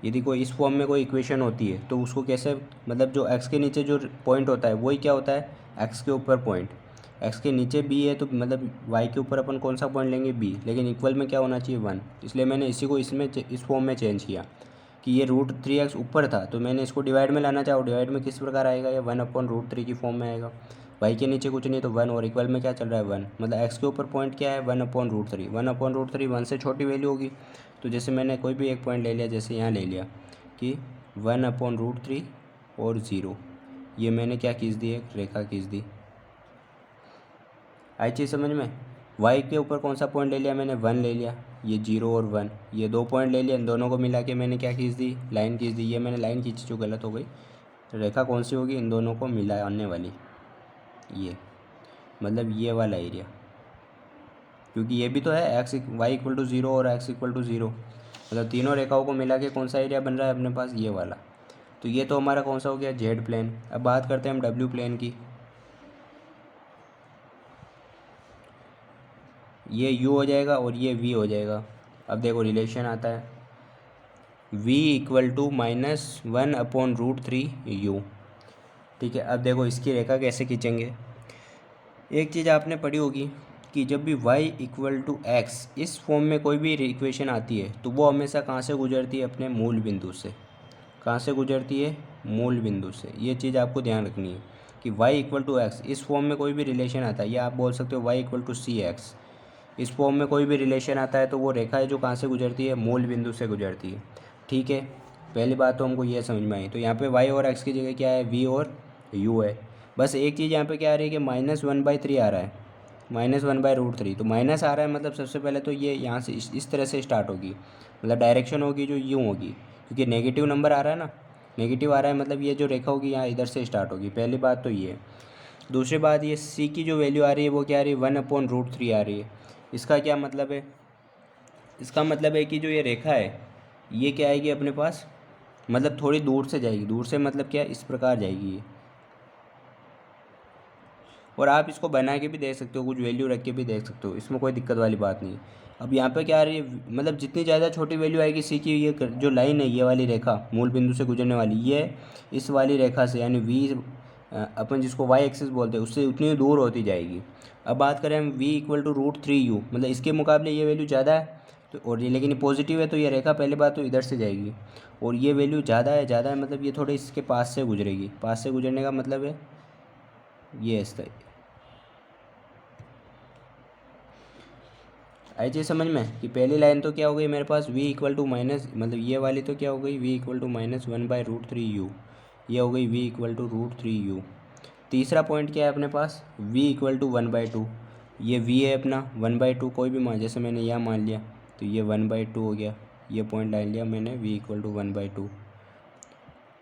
A: यदि कोई इस फॉर्म में कोई इक्वेशन होती है तो उसको कैसे, मतलब जो x के नीचे जो पॉइंट होता है वही क्या होता है, x के ऊपर पॉइंट। x के नीचे b है तो मतलब y के ऊपर अपन कौन सा पॉइंट लेंगे, b, लेकिन इक्वल में क्या होना चाहिए 1। इसलिए मैंने इसी को इसमें इस फॉर्म में चेंज किया कि ये √3x ऊपर था, तो मैंने इसको डिवाइड में लाना चाहूँ, डिवाइड में किस प्रकार आएगा, ये 1/√3 की फॉर्म में आएगा। y के नीचे कुछ नहीं तो 1, और इक्वल में क्या चल रहा है 1, मतलब x के ऊपर पॉइंट क्या है 1/√3। 1/√3 1 से छोटी वैल्यू होगी, तो जैसे मैंने कोई भी एक पॉइंट ले लिया, जैसे यहाँ ले लिया कि 1/√3 और 0, ये मैंने क्या खींच दी, एक रेखा खींच दी। आई चीज़ समझ में। y के ऊपर कौन सा पॉइंट ले लिया मैंने, 1 ले लिया, ये 0 और 1, ये 2 पॉइंट ले लिया, इन दोनों को मिला के मैंने क्या खींच दी, लाइन खींच दी। ये मैंने लाइन खींची जो गलत हो गई, रेखा कौन सी होगी, इन दोनों को मिलाने वाली, ये मतलब ये वाला एरिया, क्योंकि ये भी तो है y इक्वल टू 0 और x इक्वल टू 0, मतलब तीनों रेखाओं को मिला के कौन सा एरिया बन रहा है अपने पास, ये वाला। तो ये तो हमारा कौन सा हो गया, जेड प्लेन। अब बात करते हैं हम डब्ल्यू प्लेन की। ये यू हो जाएगा और ये वी हो जाएगा। अब देखो रिलेशन आता है v इक्वल टू -1/√3u। ठीक है, अब देखो इसकी रेखा कैसे खींचेंगे। एक चीज़ आपने पढ़ी होगी कि जब भी y इक्वल टू एक्स इस फॉर्म में कोई भी इक्वेशन आती है तो वो हमेशा कहाँ से गुजरती है, अपने मूल बिंदु से। कहाँ से गुजरती है, मूल बिंदु से। ये चीज़ आपको ध्यान रखनी है कि y इक्वल टू एक्स इस फॉर्म में कोई भी रिलेशन आता है, या आप बोल सकते हो y equal to C X इस फॉर्म में कोई भी रिलेशन आता है, तो वो रेखा है जो कहाँ से गुजरती है, मूल बिंदु से गुजरती है। ठीक है, पहली बात तो हमको ये समझ में आई। तो यहाँ पे y और x की जगह क्या है, v और u है। बस एक चीज़ यहाँ पे क्या आ रही है कि -1/3 आ रहा है, -1/√3। तो माइनस आ रहा है मतलब सबसे पहले तो ये यहाँ से इस तरह से स्टार्ट होगी, मतलब डायरेक्शन होगी जो यूँ होगी, क्योंकि नेगेटिव नंबर आ रहा है ना, नेगेटिव आ रहा है मतलब ये जो रेखा होगी यहाँ इधर से स्टार्ट होगी। पहली बात तो ये है। दूसरी बात, ये c की जो वैल्यू आ रही है वो क्या आ रही है, 1/√3 आ रही है। इसका क्या मतलब है, इसका मतलब है कि जो ये रेखा है ये क्या आएगी अपने पास, मतलब थोड़ी दूर से जाएगी। दूर से मतलब क्या, इस प्रकार जाएगी ये। और आप इसको बना के भी देख सकते हो, कुछ वैल्यू रख के भी देख सकते हो, इसमें कोई दिक्कत वाली बात नहीं। अब यहाँ पे क्या आ रही है, मतलब जितनी ज़्यादा छोटी वैल्यू आएगी सी की, ये जो लाइन है ये वाली रेखा मूल बिंदु से गुजरने वाली, ये इस वाली रेखा से यानी वी अपन जिसको वाई एक्सिस बोलते हैं उससे उतनी दूर होती जाएगी। अब बात करें हम v इक्वल टू √3u, मतलब इसके मुकाबले ये वैल्यू ज़्यादा है तो, और ये लेकिन पॉजिटिव है तो ये रेखा पहली बात तो इधर से जाएगी, और ये वैल्यू ज़्यादा है मतलब ये थोड़े इसके पास से गुजरेगी। पास से गुजरने का मतलब है ये इस तरह। आई चीज़ समझ में कि पहली लाइन तो क्या हो गई मेरे पास, v इक्वल टू माइनस, मतलब ये वाली तो क्या हो गई, v इक्वल टू -1/√3u, ये हो गई v इक्वल टू √3u। तीसरा पॉइंट क्या है अपने पास, v इक्वल टू 1/2। ये v है अपना 1/2, कोई भी मान, जैसे मैंने यहाँ मान लिया तो ये 1/2 हो गया। ये पॉइंट डाल लिया मैंने, v इक्वल टू 1/2।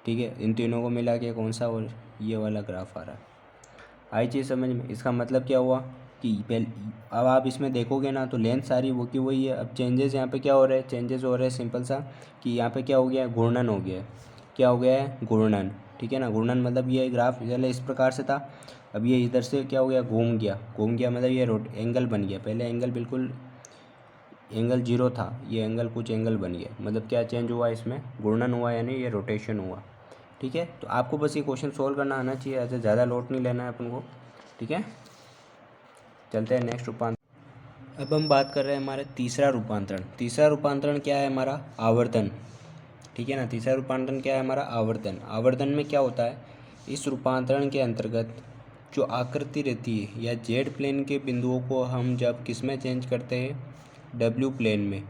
A: ठीक है, इन तीनों को मिला के कौन सा, और ये वाला ग्राफ आ रहा है। आई चीज़ समझ में। इसका मतलब क्या हुआ कि अब आप इसमें देखोगे ना तो लेंथ सारी वो की वही है। अब चेंजेस यहाँ पे क्या हो रहे हैं, चेंजेस हो रहे हैं सिंपल सा कि यहाँ पे क्या हो गया है, घूर्णन हो गया है। क्या हो गया है, घूर्णन। ठीक है ना, घूर्णन मतलब ये ग्राफ पहले इस प्रकार से था, अब ये इधर से क्या हो गया, घूम गया मतलब ये एंगल बन गया। पहले एंगल बिल्कुल एंगल 0 था, ये एंगल कुछ एंगल बन गया। मतलब क्या चेंज हुआ, इसमें घूर्णन हुआ यानी ये रोटेशन हुआ। ठीक है, तो आपको बस ये क्वेश्चन सोल्व करना आना चाहिए, ऐसे ज़्यादा लोड नहीं लेना है अपन को। ठीक है, चलते हैं नेक्स्ट रूपांतरण। अब हम बात कर रहे हैं हमारे तीसरा रूपांतरण। तीसरा रूपांतरण क्या है हमारा, आवर्तन। ठीक है ना, तीसरा रूपांतरण क्या है हमारा, आवर्तन। आवर्तन में क्या होता है, इस रूपांतरण के अंतर्गत जो आकृति रहती है या जेड प्लेन के बिंदुओं को हम जब किस में चेंज करते हैं, डब्ल्यू प्लेन में,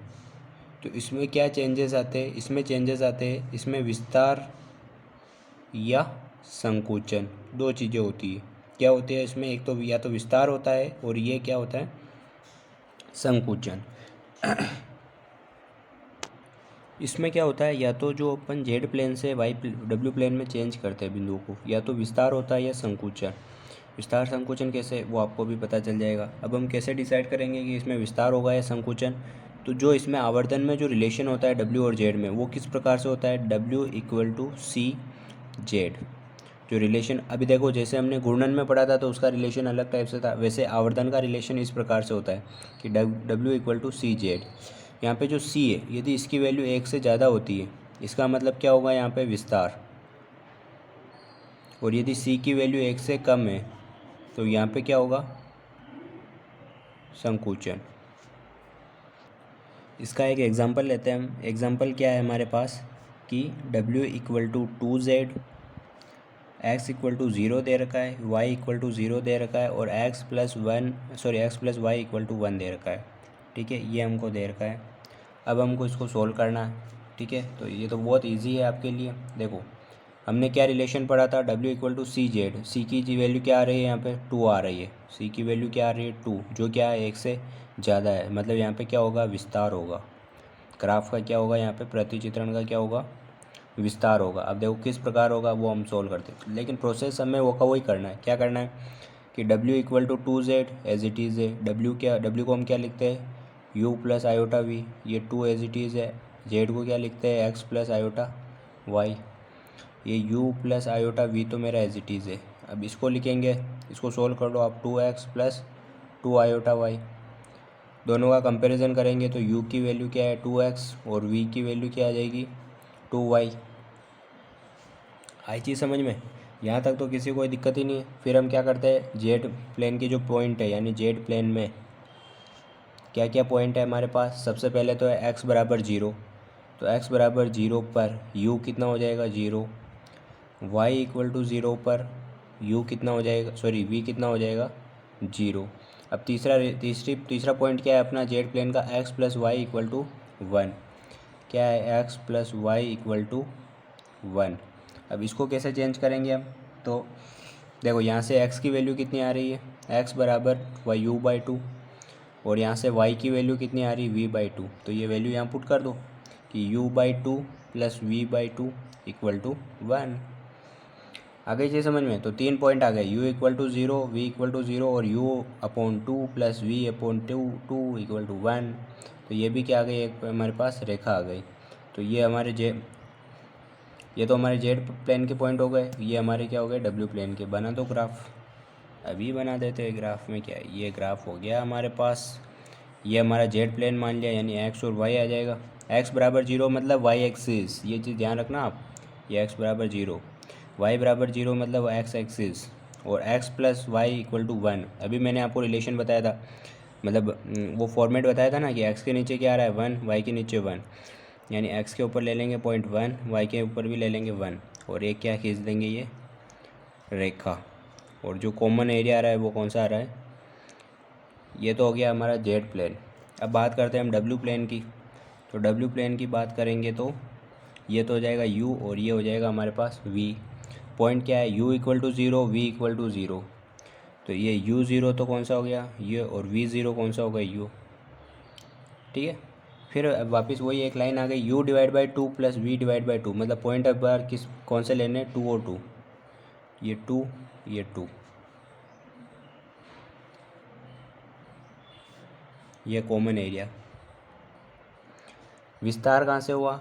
A: तो इसमें क्या चेंजेस आते हैं, इसमें चेंजेस आते हैं, इसमें विस्तार या संकुचन, दो चीज़ें होती है। क्या होती है इसमें, एक तो या तो विस्तार होता है और ये क्या होता है, संकुचन। इसमें क्या होता है, या तो जो अपन जेड प्लेन से डब्ल्यू प्लेन में चेंज करते हैं बिंदुओं को, या तो विस्तार होता है या संकुचन। विस्तार संकुचन कैसे, वो आपको भी पता चल जाएगा। अब हम कैसे डिसाइड करेंगे कि इसमें विस्तार होगा या संकुचन, तो जो इसमें आवर्तन में जो रिलेशन होता है डब्ल्यू और जेड में, वो किस प्रकार से होता है, W equal to C Z. जो रिलेशन अभी देखो, जैसे हमने घूर्णन में पढ़ा था तो उसका रिलेशन अलग टाइप से था, वैसे आवर्तन का रिलेशन इस प्रकार से होता है कि W equal to C Z. यहाँ पे जो सी है यदि इसकी वैल्यू 1 से ज़्यादा होती है, इसका मतलब क्या होगा यहाँ पे, विस्तार। और यदि सी की वैल्यू 1 से कम है तो यहाँ पे क्या होगा, संकुचन। इसका एक एग्जांपल लेते हैं हम। एग्जांपल क्या है हमारे पास कि W equal to 2z, x equal to 0 दे रखा है, y इक्वल टू 0 दे रखा है, और x plus y equal to 1 दे रखा है। ठीक है, ये हमको दे रखा है। अब हमको इसको सोल्व करना है। ठीक है, तो ये तो बहुत इजी है आपके लिए। देखो हमने क्या रिलेशन पढ़ा था, w equal to C Z. C की वैल्यू क्या आ रही है यहाँ पे, 2 आ रही है। सी की वैल्यू क्या आ रही है, 2, जो क्या है 1 से ज़्यादा है। मतलब यहाँ पे क्या होगा, विस्तार होगा। ग्राफ का क्या होगा, यहाँ पे प्रतिचित्रण का क्या होगा, विस्तार होगा। अब देखो किस प्रकार होगा वो हम सोल्व करते हैं, लेकिन प्रोसेस हमें वो का वही करना है। क्या करना है कि w equal to 2z as it is है। w को हम क्या लिखते हैं, u प्लस आयोटा v, ये 2 एज इट इज़ है। जेड को क्या लिखते हैं एक्स प्लस आयोटा वाई, ये यू प्लस आयोटा वी तो मेरा एज इट इज़ है। अब इसको लिखेंगे, इसको सोल्व कर लो आप, 2x प्लस 2 आयोटा वाई, दोनों का कंपैरिजन करेंगे तो u की वैल्यू क्या है 2x और v की वैल्यू क्या आ जाएगी 2y। आई चीज़ समझ में, यहाँ तक तो किसी को कोई दिक्कत ही नहीं है। फिर हम क्या करते हैं, जेड प्लेन की जो पॉइंट है यानी जेड प्लेन में क्या क्या पॉइंट है हमारे पास, सबसे पहले तो है x बराबर 0, तो x बराबर 0 पर u कितना हो जाएगा 0, y इक्वल टू 0 पर u कितना हो जाएगा, सॉरी v कितना हो जाएगा 0। अब तीसरा पॉइंट क्या है अपना जेड प्लेन का, x plus Y equal to 1, क्या है x plus Y equal to 1। अब इसको कैसे चेंज करेंगे हम, तो देखो यहाँ से x की वैल्यू कितनी आ रही है, x बराबर वाई यू बाई 2, और यहाँ से y की वैल्यू कितनी आ रही है v बाई 2, तो ये वैल्यू यहाँ पुट कर दो कि u by 2 plus v by 2 equal to 1। आ गई चीज़ समझ में, तो 3 पॉइंट आ गए, u equal to 0, v equal to 0 और u upon 2 plus v upon 2 equal to 1। तो ये भी क्या आ गई, एक हमारे पास रेखा आ गई। तो ये तो हमारे जेड प्लेन के पॉइंट हो गए, ये हमारे क्या हो गए डब्ल्यू प्लेन के। बना दो ग्राफ, अभी बना देते हैं। ग्राफ में क्या है, ये ग्राफ हो गया हमारे पास, ये हमारा जेड प्लेन मान लिया यानी एक्स और वाई आ जाएगा। एक्स बराबर 0 मतलब वाई एक्सिस, ये चीज़ ध्यान रखना आप, ये एक्स बराबर 0, वाई बराबर 0 मतलब एक्स एक्सिस, और X plus Y equal to 1। अभी मैंने आपको रिलेशन बताया था, मतलब वो फॉर्मेट बताया था ना कि एक्स के नीचे क्या आ रहा है 1, वाई के नीचे 1, यानी एक्स के ऊपर ले लेंगे पॉइंट 1, वाई के ऊपर भी ले लेंगे 1, और एक क्या खींच देंगे ये रेखा, और जो कॉमन एरिया आ रहा है वो कौन सा आ रहा है, ये तो हो गया हमारा जेड प्लेन। अब बात करते हैं हम डब्ल्यू प्लेन की, तो डब्ल्यू प्लेन की बात करेंगे तो ये तो हो जाएगा u और ये हो जाएगा हमारे पास v। पॉइंट क्या है, u equal to 0, v equal to 0, तो ये u0 तो कौन सा हो गया ये, और v0 कौन सा होगा u, ठीक है। फिर वापस वही एक लाइन आ गई, u divide by 2 plus v divide by 2, मतलब पॉइंट अब बार कौन से लेने, 2 और 2, ये 2 ये 2, ये कॉमन एरिया। विस्तार कहाँ से हुआ,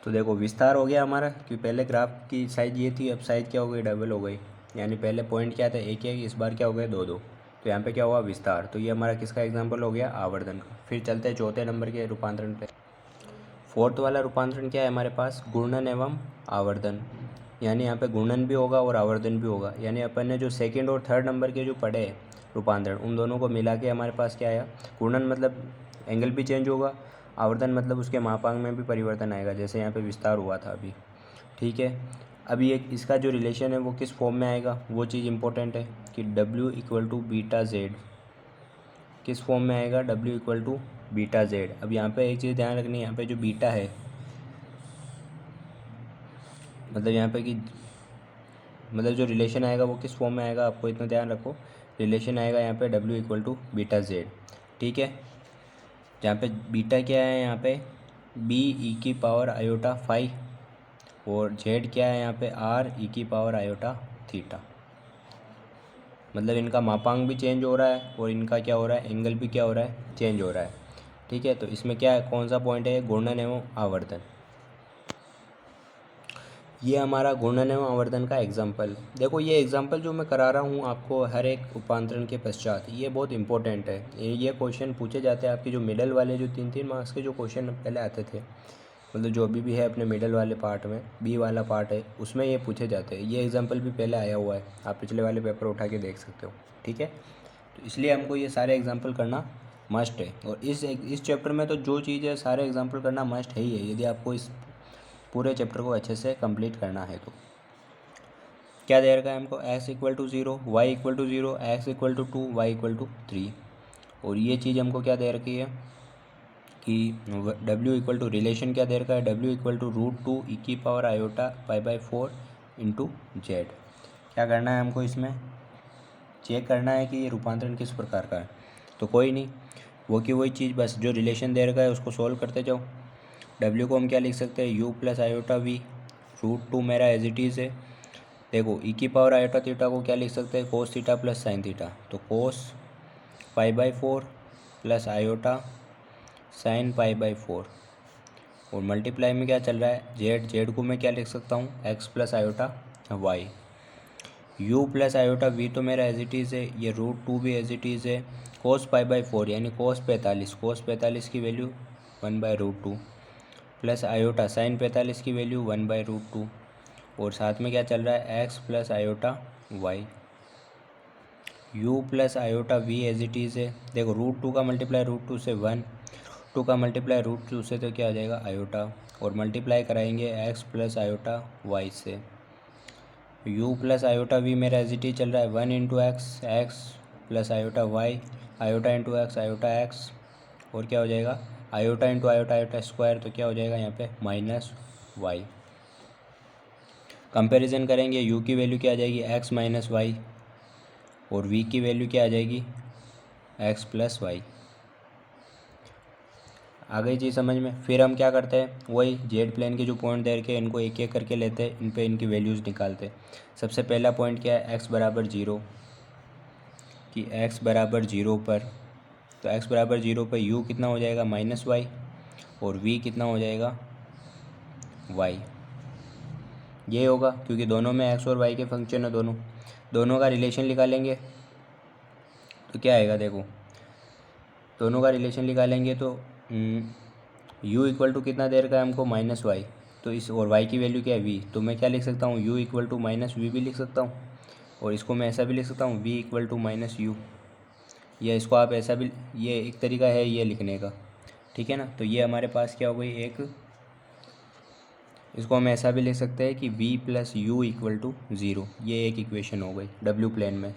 A: तो देखो विस्तार हो गया हमारा कि पहले ग्राफ की साइज ये थी, अब साइज क्या हो गई डबल हो गई, यानी पहले पॉइंट क्या था एक, इस बार क्या हो गया 2 2, तो यहाँ पे क्या हुआ विस्तार। तो ये हमारा किसका एग्जांपल हो गया, आवर्धन का। फिर चलते हैं चौथे नंबर के रूपांतरण पे। फोर्थ वाला रूपांतरण क्या है हमारे पास, गुणन एवं आवर्धन, यानी यहाँ पे गुणन भी होगा और आवर्धन भी होगा। यानी अपन ने जो सेकेंड और थर्ड नंबर के जो पढ़े रूपांतरण, उन दोनों को मिला के हमारे पास क्या आया, गुणन मतलब एंगल भी चेंज होगा, आवर्धन मतलब उसके मापांक में भी परिवर्तन आएगा, जैसे यहाँ पे विस्तार हुआ था अभी, ठीक है। अभी एक इसका जो रिलेशन है वो किस फॉर्म में आएगा, वो चीज़ इंपॉर्टेंट है कि W equal to beta Z, किस फॉर्म में आएगा, W equal to beta Z. अब यहाँ पे एक चीज़ ध्यान रखनी है, यहाँ पे जो बीटा है मतलब यहाँ पे कि मतलब जो रिलेशन आएगा वो किस फॉर्म में आएगा, आपको इतना ध्यान रखो, रिलेशन आएगा यहाँ पे W equal to beta Z, ठीक है। जहाँ पे बीटा क्या है यहाँ पे बी ई की पावर आयोटा फाई, और जेड क्या है यहाँ पे आर ई की पावर आयोटा थीटा। मतलब इनका मापांक भी चेंज हो रहा है और इनका क्या हो रहा है, एंगल भी क्या हो रहा है, चेंज हो रहा है, ठीक है। तो इसमें क्या है, कौन सा पॉइंट है, गुणन एवं आवर्धन। ये हमारा गुणन एवं आवर्धन का एग्जाम्पल। देखो ये एग्जाम्पल जो मैं करा रहा हूँ आपको हर एक रूपांतरण के पश्चात, ये बहुत इंपॉर्टेंट है। ये क्वेश्चन पूछे जाते हैं आपके जो मिडल वाले जो 3 मार्क्स के जो क्वेश्चन पहले आते थे, मतलब जो अभी भी है अपने मिडल वाले पार्ट में, बी वाला पार्ट है उसमें ये पूछे जाते हैं। ये एग्जाम्पल भी पहले आया हुआ है, आप पिछले वाले पेपर उठा के देख सकते हो, ठीक है। तो इसलिए हमको ये सारे एग्जाम्पल करना मस्ट है, और इस चैप्टर में तो जो चीज़ है सारे एग्जाम्पल करना मस्ट है ही है, यदि आपको इस पूरे चैप्टर को अच्छे से कंप्लीट करना है। तो क्या दे रखा है हमको, x equal to 0, Y equal to 0, X equal to 2, Y equal to 3, और ये चीज़ हमको क्या दे रखी है कि w इक्वल टू रिलेशन क्या दे रखा है, w इक्वल टू √2 ई की power iota pi by 4 into Z. क्या करना है हमको, इसमें चेक करना है कि ये रूपांतरण किस प्रकार का है। तो कोई नहीं, वो की वही चीज़, बस जो रिलेशन दे रखा है उसको सोल्व करते जाओ। w को हम क्या लिख सकते हैं, u प्लस आयोटा v, √2 मेरा एज इट इज़ है। देखो ई की पावर आयोटा थीटा को क्या लिख सकते हैं, cos theta plus sine theta, तो cos pi by 4 plus iota sine pi by 4 और मल्टीप्लाई में क्या चल रहा है, जेड को मैं क्या लिख सकता हूँ, X plus iota Y. U plus iota V तो मेरा एज इट इज़ है, ये √2 भी एज इट इज़ है। कोस पाई बाई 4 यानी कोस 45 की वैल्यू 1/√2 प्लस आयोटा साइन 45 की वैल्यू 1/√2 और साथ में क्या चल रहा है, X plus iota Y. U plus iota V as it is है। देखो √2 का मल्टीप्लाई √2 से 1, 2 का मल्टीप्लाई √2 से तो क्या आ जाएगा आयोटा, और मल्टीप्लाई कराएंगे एक्स प्लस आयोटा वाई से। यू प्लस आयोटा वी मेरा एज इट इज चल रहा है 1 into X, X plus iota Y, iota into X iota X, और क्या हो जाएगा iota into iota iota square, तो क्या हो जाएगा यहाँ पे माइनस वाई। कंपैरिजन करेंगे, यू की वैल्यू क्या आ जाएगी एक्स माइनस वाई और वी की वैल्यू क्या आ जाएगी एक्स प्लस वाई। आ गई चीज़ समझ में। फिर हम क्या करते हैं, वही जेड प्लेन के जो पॉइंट दे रखे हैं इनको एक एक करके लेते हैं, इन पे इनकी वैल्यूज़ निकालते हैं। सबसे पहला पॉइंट क्या है, एक्स बराबर 0, कि एक्स बराबर 0 पर, तो एक्स बराबर 0 पर यू कितना हो जाएगा माइनस वाई और वी कितना हो जाएगा वाई। ये होगा क्योंकि दोनों में एक्स और वाई के फंक्शन है, दोनों का रिलेशन निकालेंगे तो क्या आएगा, देखो दोनों का रिलेशन निकालेंगे तो u इक्वल टू कितना दे रखा है हमको माइनस वाई, तो इस और y की वैल्यू क्या है v, तो मैं क्या लिख सकता हूँ u equal to minus V भी लिख सकता हूँ, और इसको मैं ऐसा भी लिख सकता हूँ v equal to minus U, या इसको आप ऐसा भी, ये एक तरीका है ये लिखने का, ठीक है ना। तो ये हमारे पास क्या हो गई एक, इसको हम ऐसा भी लिख सकते हैं कि v plus U equal to 0, ये एक इक्वेशन हो गई w प्लेन में।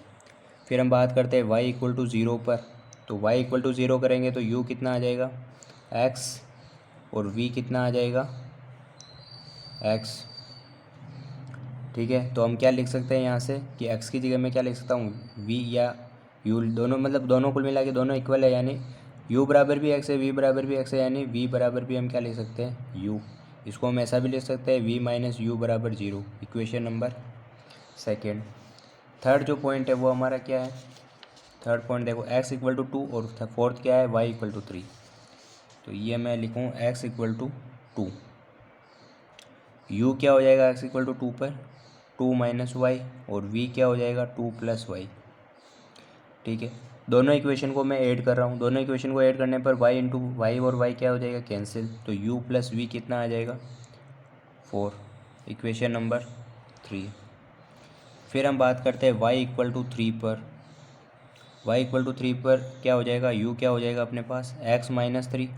A: फिर हम बात करते हैं y इक्वल टू 0 पर, तो y इक्वल टू 0 करेंगे तो u कितना आ जाएगा x और v कितना आ जाएगा x, ठीक है। तो हम क्या लिख सकते हैं यहाँ से कि x की जगह मैं क्या लिख सकता हूँ v या u, दोनों मतलब दोनों कुल मिला के दोनों इक्वल है, यानी u बराबर भी x है v बराबर भी x है, यानी v बराबर भी हम क्या लिख सकते हैं u। इसको हम ऐसा भी लिख सकते हैं v माइनस यू बराबर 0, इक्वेशन नंबर सेकेंड। थर्ड जो पॉइंट है वो हमारा क्या है, थर्ड पॉइंट देखो x इक्वल टू 2 और फोर्थ क्या है y इक्वल टू 3, तो ये मैं लिखूँ x इक्वल टू 2, u क्या हो जाएगा x इक्वल टू 2 पर 2 माइनस वाई और v क्या हो जाएगा 2 प्लस वाई, ठीक है। दोनों इक्वेशन को मैं ऐड कर रहा हूँ, दोनों इक्वेशन को ऐड करने पर y इंटू वाई और y क्या हो जाएगा कैंसिल, तो u प्लस v कितना आ जाएगा 4, इक्वेशन नंबर 3। फिर हम बात करते हैं y इक्वल टू 3 पर, y इक्वल टू 3 पर क्या हो जाएगा, u क्या हो जाएगा अपने पास x माइनस 3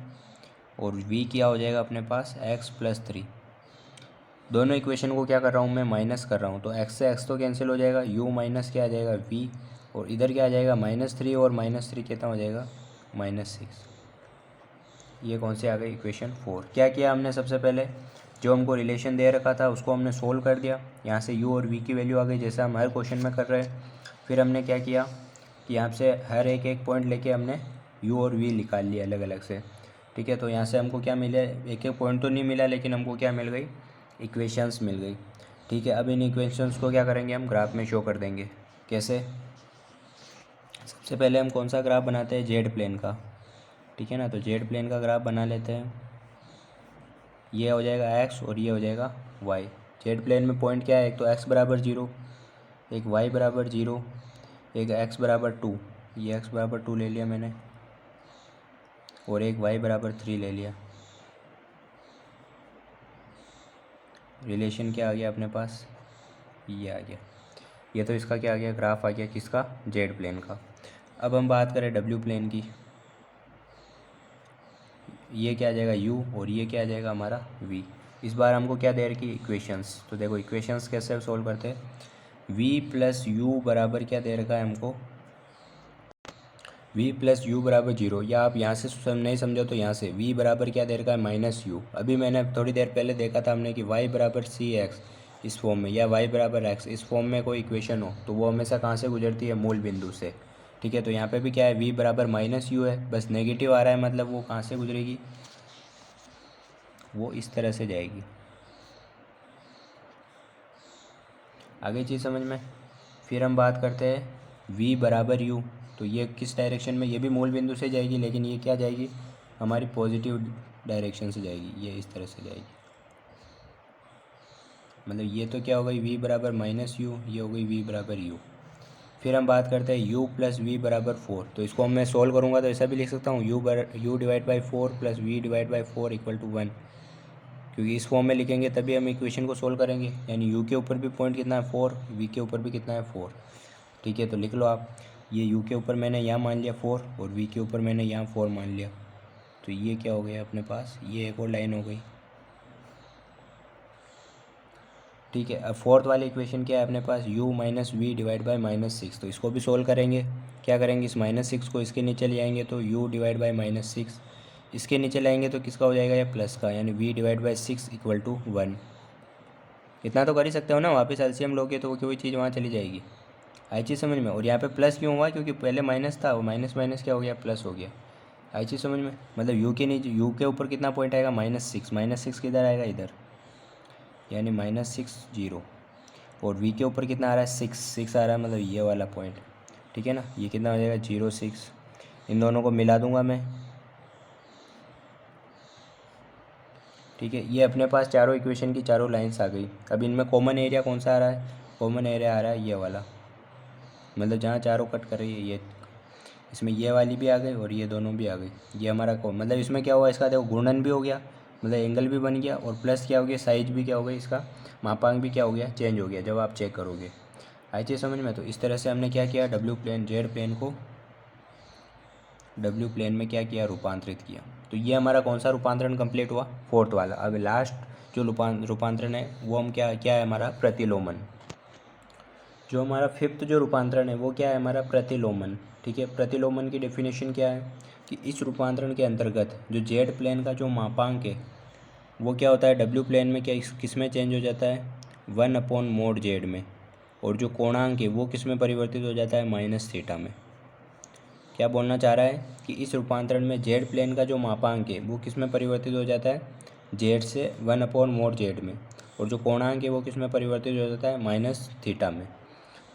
A: और v क्या हो जाएगा अपने पास x प्लस 3। दोनों इक्वेशन को क्या कर रहा हूँ मैं माइनस कर रहा हूँ, तो x से x तो कैंसिल हो जाएगा, u माइनस क्या आ जाएगा v, और इधर क्या आ जाएगा -3 और -3 कितना हो जाएगा -6। ये कौन सी आ गई इक्वेशन 4। क्या किया हमने, सबसे पहले जो हमको रिलेशन दे रखा था उसको हमने सोल्व कर दिया, यहाँ से u और v की वैल्यू आ गई जैसा हम हर क्वेश्चन में कर रहे हैं। फिर हमने क्या किया कि यहाँ से हर एक एक पॉइंट लेके हमने u और v निकाल लिया अलग अलग से, ठीक है। तो यहाँ से हमको क्या मिला, एक एक पॉइंट तो नहीं मिला लेकिन हमको क्या मिल गई, इक्वेशंस मिल गई, ठीक है। अब इन इक्वेशंस को क्या करेंगे, हम ग्राफ में शो कर देंगे। कैसे, सबसे पहले हम कौन सा ग्राफ बनाते हैं, जेड प्लेन का, ठीक है ना। तो जेड प्लेन का ग्राफ बना लेते हैं, ये हो जाएगा x और ये हो जाएगा y। जेड प्लेन में पॉइंट क्या है, एक तो x बराबर 0, एक y बराबर 0, एक x बराबर 2, ये x बराबर 2 ले लिया मैंने, और एक y बराबर 3 ले लिया। रिलेशन क्या आ गया अपने पास, ये आ गया। ये तो इसका क्या आ गया, ग्राफ आ गया किसका, जेड प्लेन का। अब हम बात करें डब्ल्यू प्लेन की, ये क्या आ जाएगा u और ये क्या आ जाएगा हमारा v। इस बार हमको क्या दे रखी इक्वेशंस, तो देखो इक्वेशंस कैसे सोल्व करते हैं, v प्लस यू बराबर क्या दे रखा है हमको, v प्लस यू बराबर 0, या आप यहाँ से नहीं समझो तो यहाँ से v बराबर क्या दे रखा है माइनस यू। अभी मैंने थोड़ी देर पहले देखा था हमने कि y बराबर सी एक्स इस फॉर्म में, या y बराबर x इस फॉर्म में कोई इक्वेशन हो तो वो हमेशा कहाँ से गुजरती है, मूल बिंदु से, ठीक है। तो यहाँ पे भी क्या है, v बराबर माइनस यू है, बस नेगेटिव आ रहा है, मतलब वो कहाँ से गुजरेगी, वो इस तरह से जाएगी। आगे चीज़ समझ में। फिर हम बात करते हैं v बराबर u, तो ये किस डायरेक्शन में, ये भी मूल बिंदु से जाएगी लेकिन ये क्या जाएगी हमारी पॉजिटिव डायरेक्शन से जाएगी, ये इस तरह से जाएगी। मतलब ये तो क्या हो गई v बराबर माइनस यू, ये हो गई v बराबर u। फिर हम बात करते हैं u प्लस वी बराबर 4। तो इसको मैं सोल्व करूँगा तो ऐसा भी लिख सकता हूँ u divide by 4 plus V divide by 4 equal to 1, क्योंकि इस फॉर्म में लिखेंगे तभी हम इक्वेशन को सोल्व करेंगे। यानी u के ऊपर भी पॉइंट कितना है 4, v के ऊपर भी कितना है 4। ठीक है, तो लिख लो आप, ये u के ऊपर मैंने यहाँ मान लिया 4 और v के ऊपर मैंने यहाँ 4 मान लिया। तो ये क्या हो गया अपने पास, ये एक और लाइन हो गई। ठीक है, अब फोर्थ वाली इक्वेशन क्या है अपने पास, u minus V divide by -6। तो इसको भी सोल्व करेंगे। क्या करेंगे, इस -6 को इसके नीचे ले आएंगे तो u डिवाइड बाई -6, इसके नीचे लाएंगे तो किसका हो जाएगा, ये प्लस का, यानी v divide by 6 equal to 1। इतना तो कर ही सकते हो ना, वापस एलसीएम लोगे तो कोई चीज़ वहाँ चली जाएगी। आई चीज़ समझ में। और यहाँ पे प्लस क्यों हुआ, क्योंकि पहले माइनस था, वो माइनस माइनस क्या हो गया, प्लस हो गया। आई चीज़ समझ में। मतलब u के नीचे, u के ऊपर कितना पॉइंट आएगा, -6, -6 किधर आएगा, इधर, यानी -6 0। और v के ऊपर कितना आ रहा है, 6 आ रहा है, मतलब ये वाला पॉइंट। ठीक है ना, ये कितना हो जाएगा 0 6। इन दोनों को मिला दूंगा मैं। ठीक है, ये अपने पास चारों इक्वेशन की चारों लाइंस आ गई। अब इनमें कॉमन एरिया कौन सा आ रहा है, कॉमन एरिया आ रहा है ये वाला, मतलब जहाँ चारों कट कर रही है ये, इसमें ये वाली भी आ गई और ये दोनों भी आ गई। ये हमारा मतलब इसमें क्या हुआ, इसका देखो गुणन भी हो गया, मतलब एंगल भी बन गया, और प्लस क्या हो गया, साइज भी क्या हो गई, इसका मापांक भी क्या हो गया, चेंज हो गया जब आप चेक करोगे। आई चीज़ समझ में। तो इस तरह से हमने क्या किया, डब्ल्यू प्लेन जेड प्लेन को डब्ल्यू प्लेन में क्या किया, रूपांतरित किया। तो ये हमारा कौन सा रूपांतरण कंप्लीट हुआ, फोर्थ वाला। अब लास्ट जो रूपांतरण है वो हम क्या क्या है हमारा, प्रतिलोमन। जो हमारा फिफ्थ जो रूपांतरण है वो क्या है हमारा, प्रतिलोमन। ठीक है, प्रतिलोमन की डेफिनेशन क्या है कि इस रूपांतरण के अंतर्गत जो जेड प्लेन का जो मापांक है वो क्या होता है, डब्ल्यू प्लेन में क्या किस में चेंज हो जाता है, 1/mod जेड में, और जो कोणांक है वो किस में परिवर्तित हो जाता है, -थीटा में। क्या बोलना चाह रहा है कि इस रूपांतरण में जेड प्लेन का जो मापांक है वो किस में परिवर्तित हो जाता है, जेड से 1/mod जेड में, और जो कोणांक है वो किस में परिवर्तित हो जाता है, -थीटा में।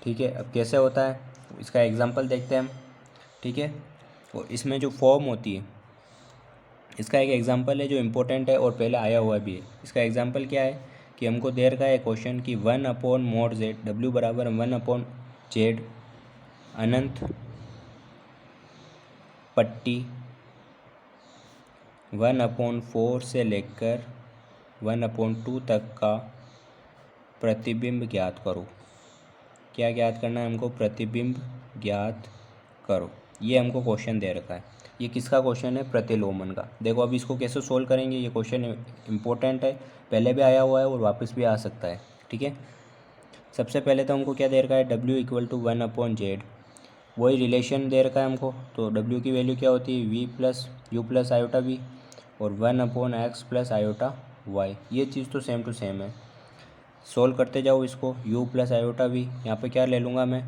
A: ठीक है, अब कैसे होता है इसका एग्जांपल देखते हैं हम। ठीक है, और इसमें जो फॉर्म होती है, इसका एक एग्जांपल है जो इम्पोर्टेंट है और पहले आया हुआ भी है। इसका एग्जांपल क्या है कि हमको दे रखा है क्वेश्चन कि 1/mod जेड, डब्ल्यू बराबर 1/जेड अनंत पट्टी 1/4 से लेकर 1/2 तक का प्रतिबिंब ज्ञात करो। क्या ज्ञात करना है हमको, प्रतिबिंब ज्ञात करो। ये हमको क्वेश्चन दे रखा है। ये किसका क्वेश्चन है, प्रतिलोमन का। देखो अब इसको कैसे सोल्व करेंगे, ये क्वेश्चन इंपॉर्टेंट है, पहले भी आया हुआ है और वापस भी आ सकता है। ठीक है, सबसे पहले तो हमको क्या दे रखा है, w इक्वल टू 1/जेड, वही रिलेशन दे रखा है हमको। तो w की वैल्यू क्या होती है, v plus you plus iota v, और 1/x प्लस आयोटा y। ये चीज़ तो सेम टू सेम है। सोल्व करते जाओ इसको, u प्लस आयोटा v, यहाँ पे क्या ले लूँगा मैं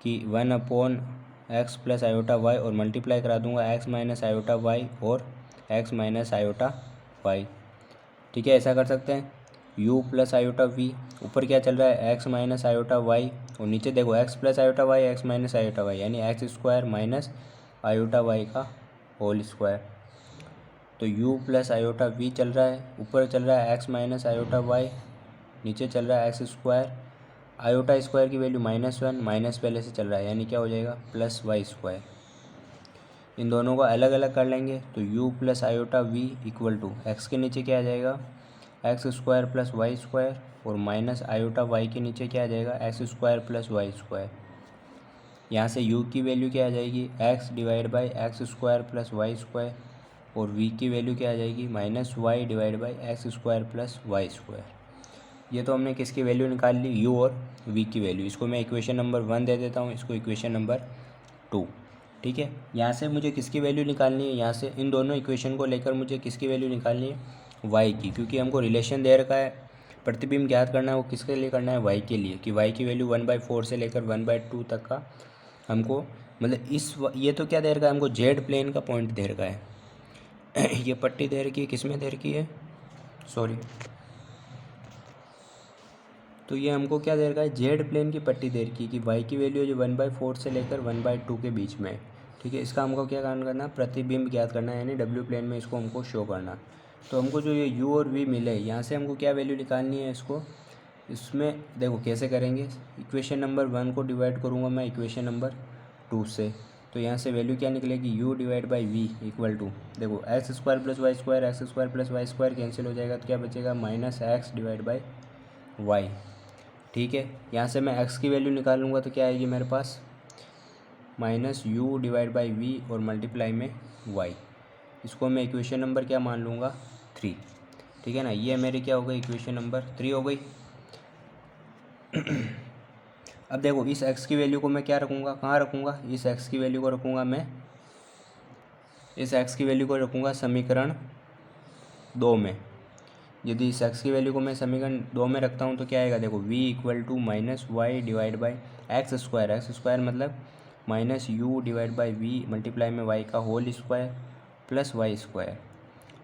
A: कि 1/x प्लस आयोटा y, और मल्टीप्लाई करा दूंगा x माइनस आयोटा y और x माइनस आयोटा y। ठीक है, ऐसा कर सकते हैं। u प्लस आयोटा v, ऊपर क्या चल रहा है, x माइनस आयोटा y, और नीचे देखो x plus iota y, x minus iota y, यानी x square minus iota y का होल स्क्वायर। तो u प्लस आयोटा v चल रहा है, ऊपर चल रहा है x माइनस आयोटा y, नीचे चल रहा है x स्क्वायर, आयोटा स्क्वायर की वैल्यू -1, माइनस पहले से चल रहा है, यानी क्या हो जाएगा, प्लस वाई स्क्वायर। इन दोनों को अलग अलग कर लेंगे तो u plus iota v equal to X के नीचे क्या आ जाएगा, X square plus Y square, और माइनस आयोटा y के नीचे क्या आ जाएगा, X square plus Y square. यहाँ से u की वैल्यू क्या आ जाएगी, x divide by x square plus Y square, और v की वैल्यू क्या आ जाएगी, -y divide by x square plus Y square. ये तो हमने किसकी वैल्यू निकाल ली, u और v की वैल्यू। इसको मैं इक्वेशन नंबर 1 दे देता हूँ, इसको इक्वेशन नंबर 2। ठीक है, यहाँ से मुझे किसकी वैल्यू निकालनी है, यहाँ से इन दोनों इक्वेशन को लेकर मुझे किसकी वैल्यू निकालनी है, y की, क्योंकि हमको रिलेशन दे रखा है, प्रतिबिंब ज्ञात करना है, वो किसके लिए करना है, y के लिए, कि y की वैल्यू 1/4 से लेकर 1/2 तक का हमको, मतलब ये तो क्या दे रखा है हमको, जेड प्लेन का पॉइंट दे रखा है। ये पट्टी दे रखी है, किस में दे रखी है, सॉरी, तो ये हमको क्या दे रखा है, जेड प्लेन की पट्टी दे रखी है कि y की वैल्यू जो 1/4 से लेकर 1/2 के बीच में है। ठीक है, इसका हमको क्या काम करना है, प्रतिबिंब ज्ञात करना है, यानी डब्ल्यू प्लेन में इसको हमको शो करना। तो हमको जो ये यू और वी मिले, यहाँ से हमको क्या वैल्यू निकालनी है इसको, इसमें देखो कैसे करेंगे। इक्वेशन नंबर 1 को डिवाइड करूँगा मैं इक्वेशन नंबर 2 से, तो यहाँ से वैल्यू क्या निकलेगी, u divide by v equal to, देखो x square plus Y square, x square plus Y square cancel हो जाएगा, तो क्या बचेगा, minus x divide by y. ठीक है, यहाँ से मैं x की वैल्यू निकालूंगा तो क्या आएगी मेरे पास, minus u divide by v और मल्टीप्लाई में y। इसको मैं इक्वेशन नंबर क्या मान लूँगा, 3। ठीक है ना, ये मेरी क्या हो गई, इक्वेशन नंबर 3 हो गई। अब देखो इस x की वैल्यू को मैं क्या रखूँगा, कहाँ रखूँगा, इस x की वैल्यू को रखूँगा मैं, इस x की वैल्यू को रखूँगा समीकरण 2 में। यदि इस x की वैल्यू को मैं समीकरण 2 में रखता हूँ तो क्या आएगा, देखो v equal to minus y divide by x square मतलब minus u divide by v multiply में y का whole square plus Y square.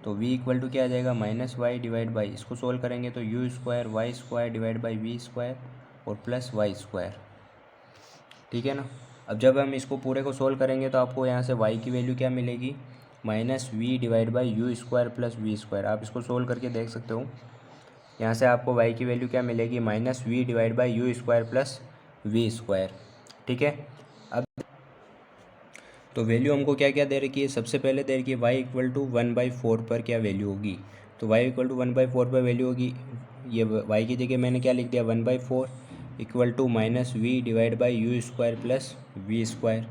A: तो v इक्वल टू क्या आ जाएगा, माइनस वाई डिवाइड बाई, इसको सोल्व करेंगे तो you square y square divide by v square और प्लस वाई स्क्वायर। ठीक है ना, अब जब हम इसको पूरे को सोल्व करेंगे तो आपको यहाँ से y की वैल्यू क्या मिलेगी, minus V divide by U square plus V square. आप इसको सोल्व करके देख सकते हो, यहाँ से आपको y की वैल्यू क्या मिलेगी, minus V divide by U square plus V square. ठीक है, अब तो वैल्यू हमको क्या क्या दे रखी है, सबसे पहले दे रखी है y इक्वल टू 1/4 पर क्या वैल्यू होगी, तो y इक्वल टू 1/4 पर वैल्यू होगी, ये y की जगह मैंने क्या लिख दिया, 1/4 equal to minus V divide by U square plus V square.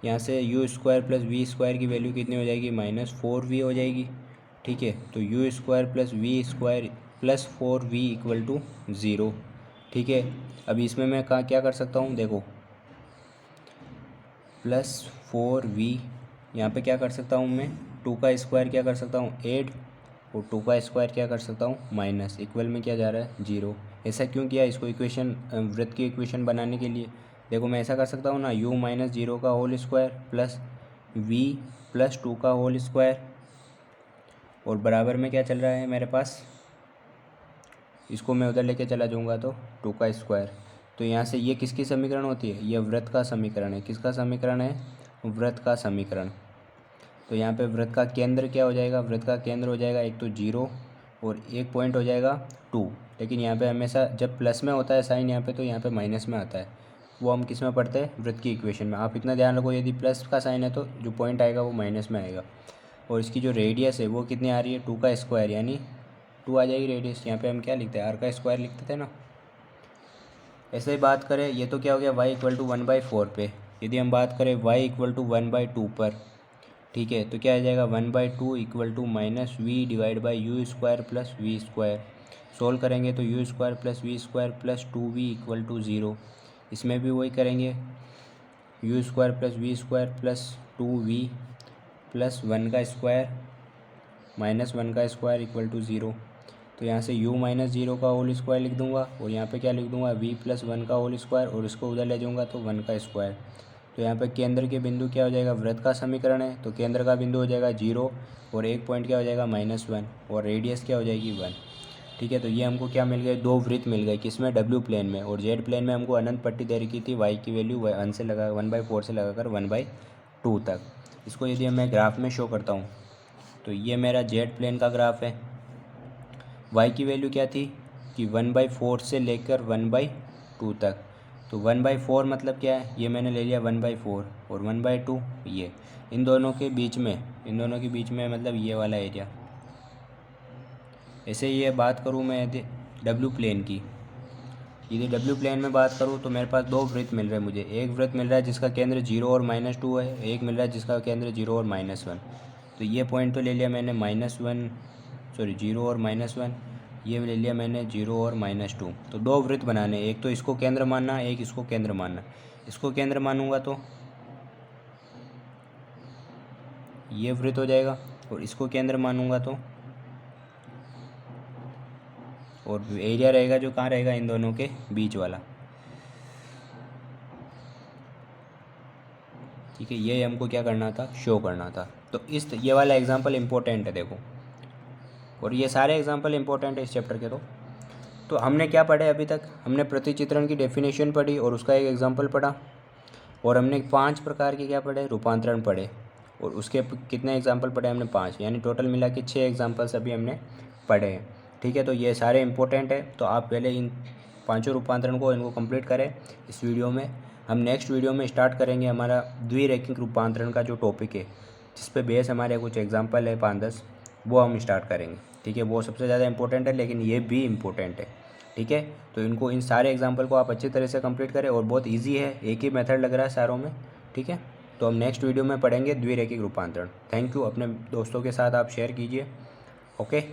A: यहाँ से U square plus V square की वैल्यू कितनी हो जाएगी, -4v हो जाएगी। ठीक है, तो you square plus V square plus 4v equal to 0। ठीक है, अब इसमें मैं कहाँ क्या कर सकता हूँ, देखो प्लस 4v, यहाँ पे क्या कर सकता हूँ मैं, 2 का स्क्वायर क्या कर सकता हूँ 8 और 2 का स्क्वायर क्या कर सकता हूँ माइनस, इक्वल में क्या जा रहा है 0। ऐसा क्यों किया, इसको इक्वेशन वृत्त की इक्वेशन बनाने के लिए। देखो मैं ऐसा कर सकता हूँ ना, u माइनस 0 का whole square plus v plus 2 का होल स्क्वायर और बराबर में क्या चल रहा है मेरे पास, इसको मैं उधर लेके चला जाऊँगा तो 2 का स्क्वायर। तो यहाँ से ये किसकी समीकरण होती है, ये वृत्त का समीकरण है। किसका समीकरण है, वृत्त का समीकरण। तो यहाँ पे वृत्त का केंद्र क्या हो जाएगा, वृत्त का केंद्र हो जाएगा एक तो 0 और एक पॉइंट हो जाएगा 2। लेकिन यहाँ पे हमेशा जब प्लस में होता है साइन यहाँ पे, तो यहाँ पे माइनस में आता है। वो हम किस में पढ़ते हैं, वृत्त की इक्वेशन में। आप इतना ध्यान रखो, यदि प्लस का साइन है तो जो पॉइंट आएगा वो माइनस में आएगा। और इसकी जो रेडियस है वो कितनी आ रही है, 2 का स्क्वायर, यानी 2 आ जाएगी रेडियस। यहाँ पे हम क्या लिखते हैं, आर का स्क्वायर लिखते थे ना। ऐसे ही बात करें, ये तो क्या हो गया y इक्वल टू 1/4 पे। यदि हम बात करें y इक्वल टू 1/2 पर, ठीक है, तो क्या आ जाएगा 1/2 equal to minus V divide by U square plus V square. Solve करेंगे तो you square plus V square plus 2v equal to 0। इसमें भी वही करेंगे, U square plus V square plus 2v plus 1 का स्क्वायर माइनस 1 का square equal to 0। तो यहाँ से u माइनस 0 का होल स्क्वायर लिख दूंगा और यहाँ पे क्या लिख दूंगा, v प्लस 1 का होल स्क्वायर और इसको उधर ले जाऊँगा तो 1 का स्क्वायर। तो यहाँ पे केंद्र के बिंदु क्या हो जाएगा, वृत्त का समीकरण है तो केंद्र का बिंदु हो जाएगा 0 और एक पॉइंट क्या हो जाएगा -1 और रेडियस क्या हो जाएगी 1। ठीक है, तो ये हमको क्या मिल गए, 2 वृत्त मिल गए, किसमें, w प्लेन में। और z प्लेन में हमको अनंत पट्टी दे रखी थी, y की वैल्यू 1 से लगा 1/4 से लगाकर 1/2 तक। इसको यदि मैं ग्राफ में शो करता हूँ तो ये मेरा z प्लेन का ग्राफ है। y की वैल्यू क्या थी कि 1/4 से लेकर 1/2 तक। तो 1/4 मतलब क्या है, ये मैंने ले लिया 1/4 और 1/2 ये, इन दोनों के बीच में मतलब ये वाला एरिया। ऐसे ये बात करूँ मैं यदि डब्ल्यू प्लेन की, यदि डब्ल्यू प्लेन में बात करूँ तो मेरे पास 2 वृत्त मिल रहे हैं मुझे। एक वृत्त मिल रहा है जिसका केंद्र 0 और -2 है, एक मिल रहा है जिसका केंद्र 0 और -1। तो ये पॉइंट तो ले लिया मैंने 0 और -1, ये ले लिया मैंने 0 और -2। तो 2 वृत्त बनाने, एक तो इसको केंद्र मानना, एक इसको केंद्र मानना। इसको केंद्र मानूंगा तो ये वृत्त हो जाएगा और इसको केंद्र मानूंगा तो, और एरिया रहेगा जो कहाँ रहेगा, इन दोनों के बीच वाला। ठीक है, ये हमको क्या करना था, शो करना था। तो ये वाला एग्जांपल इम्पोर्टेंट है देखो, और ये सारे एग्जांपल इम्पोर्टेंट है इस चैप्टर के। तो हमने क्या पढ़े अभी तक, हमने प्रतिचित्रण की डेफिनेशन पढ़ी और उसका एक एग्जांपल पढ़ा, और हमने 5 प्रकार के क्या पढ़े, रूपांतरण पढ़े, और उसके कितने एग्जाम्पल पढ़े हमने, 5, यानी टोटल मिला के 6 एग्जाम्पल्स अभी हमने पढ़े हैं। ठीक है, तो ये सारे इंपॉर्टेंट है, तो आप पहले इन 5 रूपांतरण को इनको कंप्लीट करें इस वीडियो में। हम नेक्स्ट वीडियो में स्टार्ट करेंगे हमारा द्विरेखिक रूपांतरण का जो टॉपिक है, जिस पे बेस हमारे कुछ एग्जाम्पल है 5-10, वो हम स्टार्ट करेंगे। ठीक है, वो सबसे ज़्यादा इंपॉर्टेंट है, लेकिन ये भी इम्पोर्टेंट है। ठीक है, तो इनको, इन सारे एग्जाम्पल को आप अच्छी तरह से कंप्लीट करें, और बहुत ईजी है, एक ही मेथड लग रहा है सारों में। ठीक है, तो हम नेक्स्ट वीडियो में पढ़ेंगे द्विरेखिक रूपांतरण। थैंक यू, अपने दोस्तों के साथ आप शेयर कीजिए। ओके।